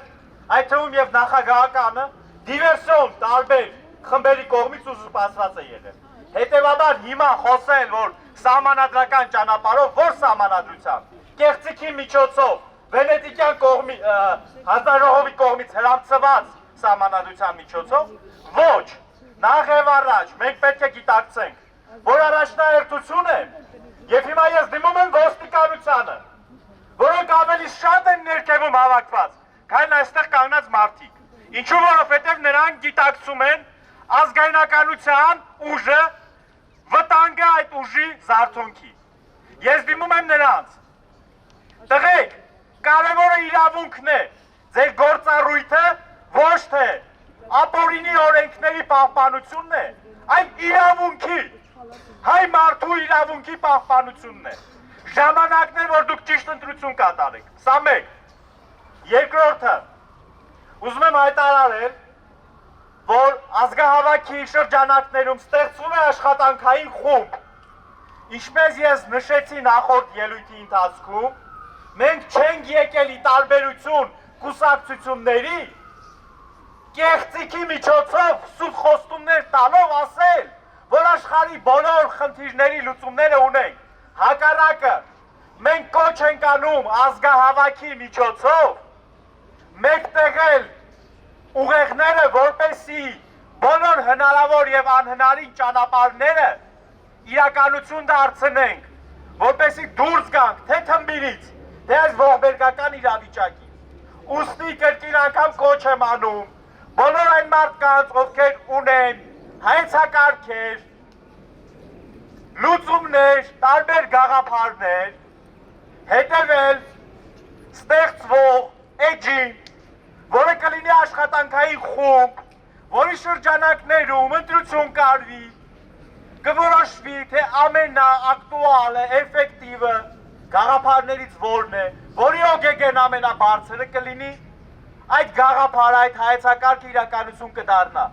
այդ թվում եւ նախագահականը դիվերսիոն տարբեր խմբերի կողմից ուզուրպացված է եղել։ Հետևաբար հիմա խոսել, որ սահմանադրական ճանապարհով, որ սահմանադրությամբ, կեղծիքի միջոցով, վենետիկյան կողմի, հանձնաժողովի կողմից հրամցված սահմանադրության միջոցով, ոչ, նախև առաջ մենք պետք է գիտակցենք, որ առաջնահերթություն է, եւ հիմա ես դիմում եմ ոստիկանությանը, որոնք ավելի շատ են ներքևում հավաքված, քան այստեղ կանգնած մարդիկ, ինչու որովհետեւ նրանք գիտակցում են ազգայնականության ուժը, վտանգը այդ ուժի զարթոնքի։ Ես դիմում եմ նրանց, տղեկ, կարևորը իրավունքն է, ձեր գործառույթը ոչ թե ապօրինի օրենքների պահպանությունն է, այլ իրավունքի, հայ մարդու իրավունքի պահպանությունն է։ Ժամանակն է, որ դուք ճիշտ ընտրություն կատարեք, սա մեկ։ Երկրորդը ուզում եմ հայտարարել, որ ազգահավաքի շրջանակներում ստեղծվում է աշխատանքային խումբ։ Ինչպես ես նշեցի նախորդ ելույթի ընթացքում, մենք չենք եկել ի տարբերություն կուսակցությունների կեղծիքի միջոցով սուտ խոստումներ տալով ասել, որ աշխարհի բոլոր խնդիրների լուծումները ունենք։ Հակառակը, մենք կոչ ենք անում ազգահավաքի միջոցով մեկտեղել ուղեղները, որպեսզի բոլոր հնարավոր եւ անհնարին ճանապարհները իրականություն դարձնենք, որպեսզի դուրս գանք թե թմբիրից, թե այս ողբերգական իրավիճակից։ Ուստի կրկին անգամ կոչ եմ անում բոլոր այն մարդկանց, ովքեր ունեն հայեցակարգեր, լուծումներ, տարբեր գաղափարներ, հետևել ստեղծվող էջին, որը կլինի աշխատանքային խումբ, որի շրջանակներում ընտրություն կարվի, կորոշվի, թե ամենաակտուալը, էֆեկտիվը գաղափարներից որն է, որի օգեգեն ամենաբարձրը կլինի, այդ գաղափարը, այդ հայեցակարգը իրականություն կդառնա,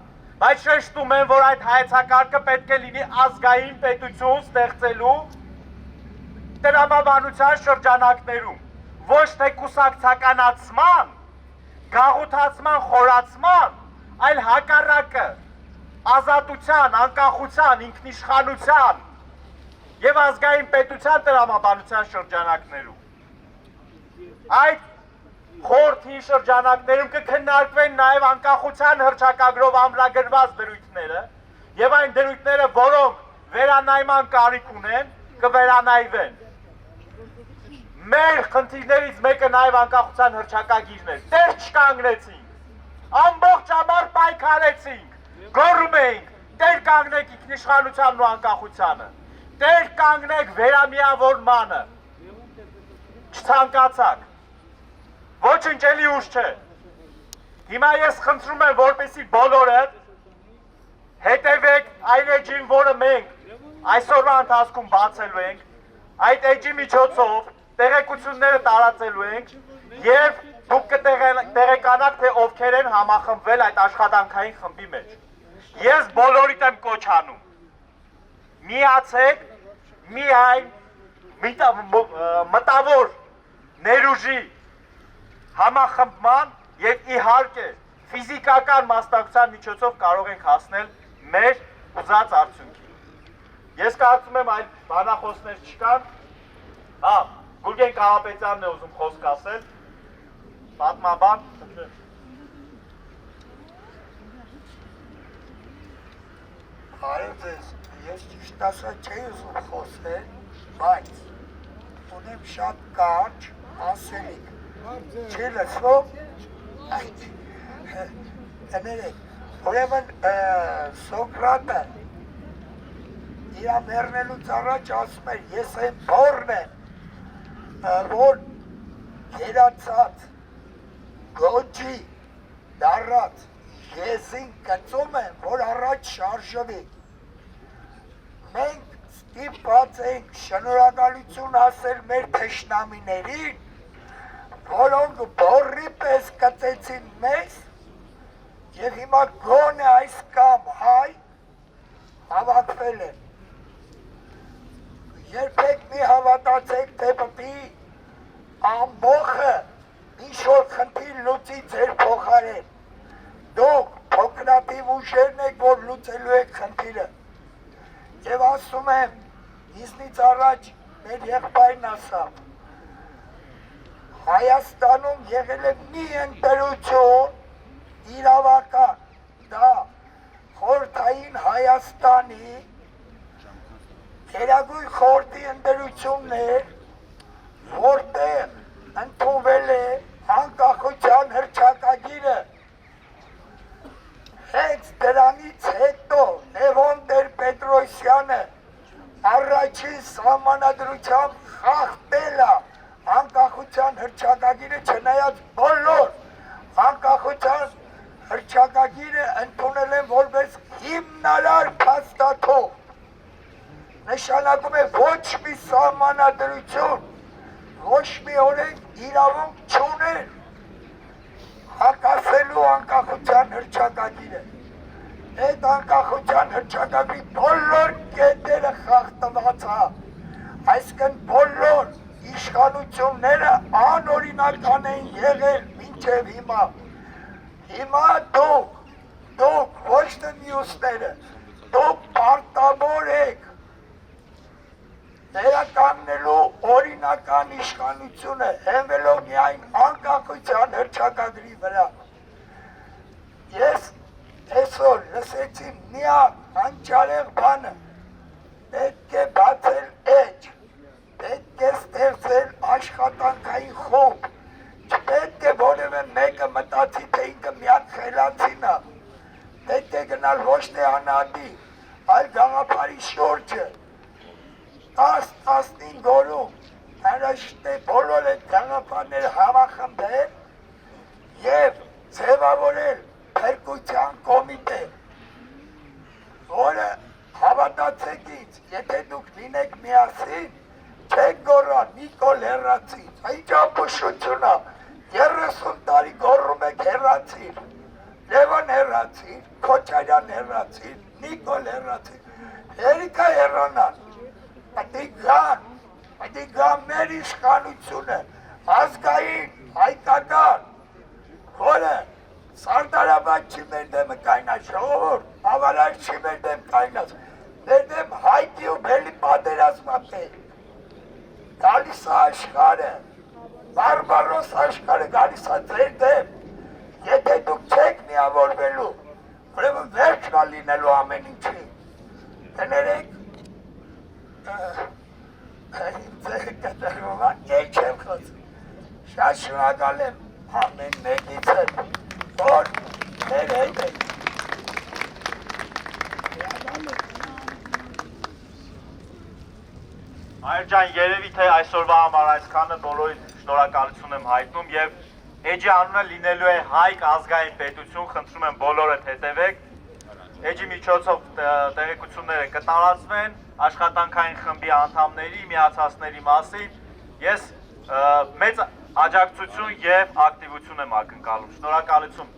բայց շեշտում եմ, որ այդ հայեցակարգը պետք է լինի ազգային պետություն ստեղծելու տրամաբանության շրջանակներում, ոչ թե կուսակցականացման, գաղութացման, խորացման, այլ հակառակը ազատության, անկախության, ինքնիշխանության եւ ազգային պետության տրամաբանության շրջանակներում։ Այդ խորհրդի շրջանակներում կքննարկվեն նաև անկախության հռչակագրով ամրագրված դրույթները եւ այն դրույթները, որոնք վերանայման կարիք ունեն, կվերանայվեն։ Մեր խնդիրներից մեկը նաև անկախության հռչակագիրն էր։ Դեռ չկանգնեցինք, ամբողջաբար պայքարեցինք, գոռում էինք, դեր կանգնեք ինքնիշխանությանն ու անկախությանը, դեր կանգնեք վերամիավորմանը, չցանկացաք։ Ոչինչ էլի ուշ չէ։ Հիմա ես խնդրում եմ, որպեսզի բոլորը հետևեք այն էջին, որը մենք այսօրվա ընթացքում բացելու ենք, այդ էջի միջոցով տեղեկությունները տարածելու ենք եւ դուք կտեղեկանաք, թե ովքեր են համախմբվել այդ աշխատանքային խմբի մեջ։ Ես բոլորիդ եմ կոչ անում։ Միացեք միայն մտավոր ներուժի համախմբման եւ իհարկե ֆիզիկական մասնակցության միջոցով կարող ենք հասնել մեր ուզած արդյունքի։ Ես կարծում եմ այլ բանախոսներ չկան։ Հա, Գուրգեն Կարապետյանն է ուզում խոսք ասել։ Պատմաբան։ Հարև ձեզ, ես ճիշտ ասած չէի ուզում խոսել, բայց ունեմ շատ կարճ ասելիք։ Չի լսվում, կներեք, ուրեմն Սոկրատը իրա մեռնելուց առաջ ասում էր, ես այն բորն եմ, որ երացած, գոջի, դարած, եզին կծում եմ, որ առաջ շարժվի։ Մենք ստիպված ենք շնորհակալություն ասել մեր թշնամիներին, որոնք բորի պես կծեցին մեզ և հիմա գոնե այս կամ հայ հավաքվել են։ Երբեք մի հավատացեք, թե պտի ամբողը ինչ-որ խնդիր լուծի ձեր փոխարեն։ Դուք փոքրատիվ ուժերն եք, որ լուծելու եք խնդիրը։ Եվ ասում եմ, ինձնից առաջ մեր եղբայրն ասավ, Հայաստանում եղել է մի ընտրություն իրավական, դա խորհրդային Հայաստանի Գերագույն խորհրդի ընտրությունն էր, որտեղ ընդունվել է անկախության հռչակագիրը։ Հենց դրանից հետո Լևոն Տեր-Պետրոսյանը առաջին սահմանադրությամբ խախտել է անկախության հռչակագիրը, չնայած բոլոր անկախության հռչակագիրը ընդունել են որպես հիմնարար փաստաթող։ Նշանակում է ոչ մի սահմանադրություն, ոչ մի օրենք իրավունք չուներ ակասելու անկախության հռչակագիրը։ Այդ անկախության հռչակագրի բոլոր կետերը խախտված է։ Այսինքն բոլոր իշխանությունները անօրինական են եղել մինչև հիմա։ Հիմա դուք ոչ թե մյուսները, դուք պարտավոր եք վերականգնելու օրինական իշխանությունը հենվելով միայն անկախության հռչակագրի վրա։ Ես այսօր լսեցի միակ անճարեղ բանը, պետք է բացել էջ, պետք է ստեղծել աշխատանքային խումբ, չպետք է որևէ մեկը մտածի, թե ինքը միակ խելացին է, պետք է գնալ ոչ թե անհատի, այլ գաղափարի շուրջը, 10-15 օրում հրաժեշտ է բոլոր այդ գաղափարները համախմբել և ձևավորել փրկության կոմիտե, որը հավատացեք ինձ, եթե դուք լինեք միասին, չեք գոռա Նիկոլ հեռացիր, ինչ ապուշություն է, 30 տարի գոռում եք հեռացիր, Լևոն հեռացիր, Քոչարյան հեռացիր, Նիկոլ հեռացիր, երիքա հեռանան, պետք գան մեր իշխանությունը, ազգային, հայկական, որը Սարդարաբադ չի մեր դեմը կայնած, ժողովուրդ, ավարար չի մեր դեմ կայնած, մեր դեմ հայտի ու բելի պատերազմա պետք, գալիս է աշխարը, բարբարոս աշխարը գալիս է ձեր դեմ, եթե դուք չեք միավորվելու, ուրեմն վերջնա լինելու ամեն ինչի, կներեք, ձեր կտրվում է, եչ եմ խոսում, շատ շնորհակալ եմ ամեն մեկից հետ, որ մեր հետ եք։ Հայր ջան, երևի թե այսօրվա համար այսքանը բոլորին շնորհակալություն եմ հայտնում եւ Էջի անունը լինելու է Հայք ազգային պետություն, խնդրում եմ բոլորդ հետևեք։ Էջի միջոցով տեղեկությունները կտարածվեն աշխատանքային խմբի անդամների, միացածների մասին։ Ես մեծ աջակցություն եւ ակտիվություն եմ ակնկալում։ Շնորհակալություն։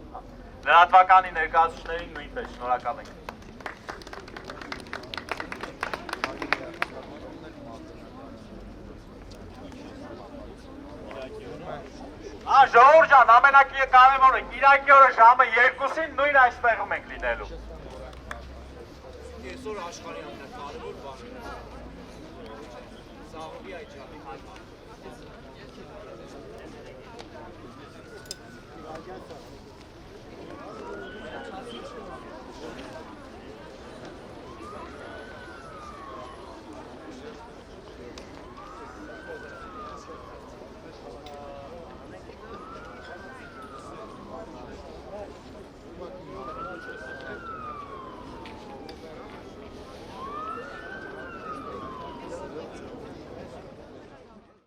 Լրատվականի ներկայացուցիչներին նույնպես շնորհակալ ենք։ Ժողովուրդ ջան, ամենակարևորը Կիրակի օրը ժամը 2-ին նույն այստեղում ենք լինելու։ Այսօր աշխարհի ամենակարևոր բանը։ Սաղովի այդ ժամի հայտ։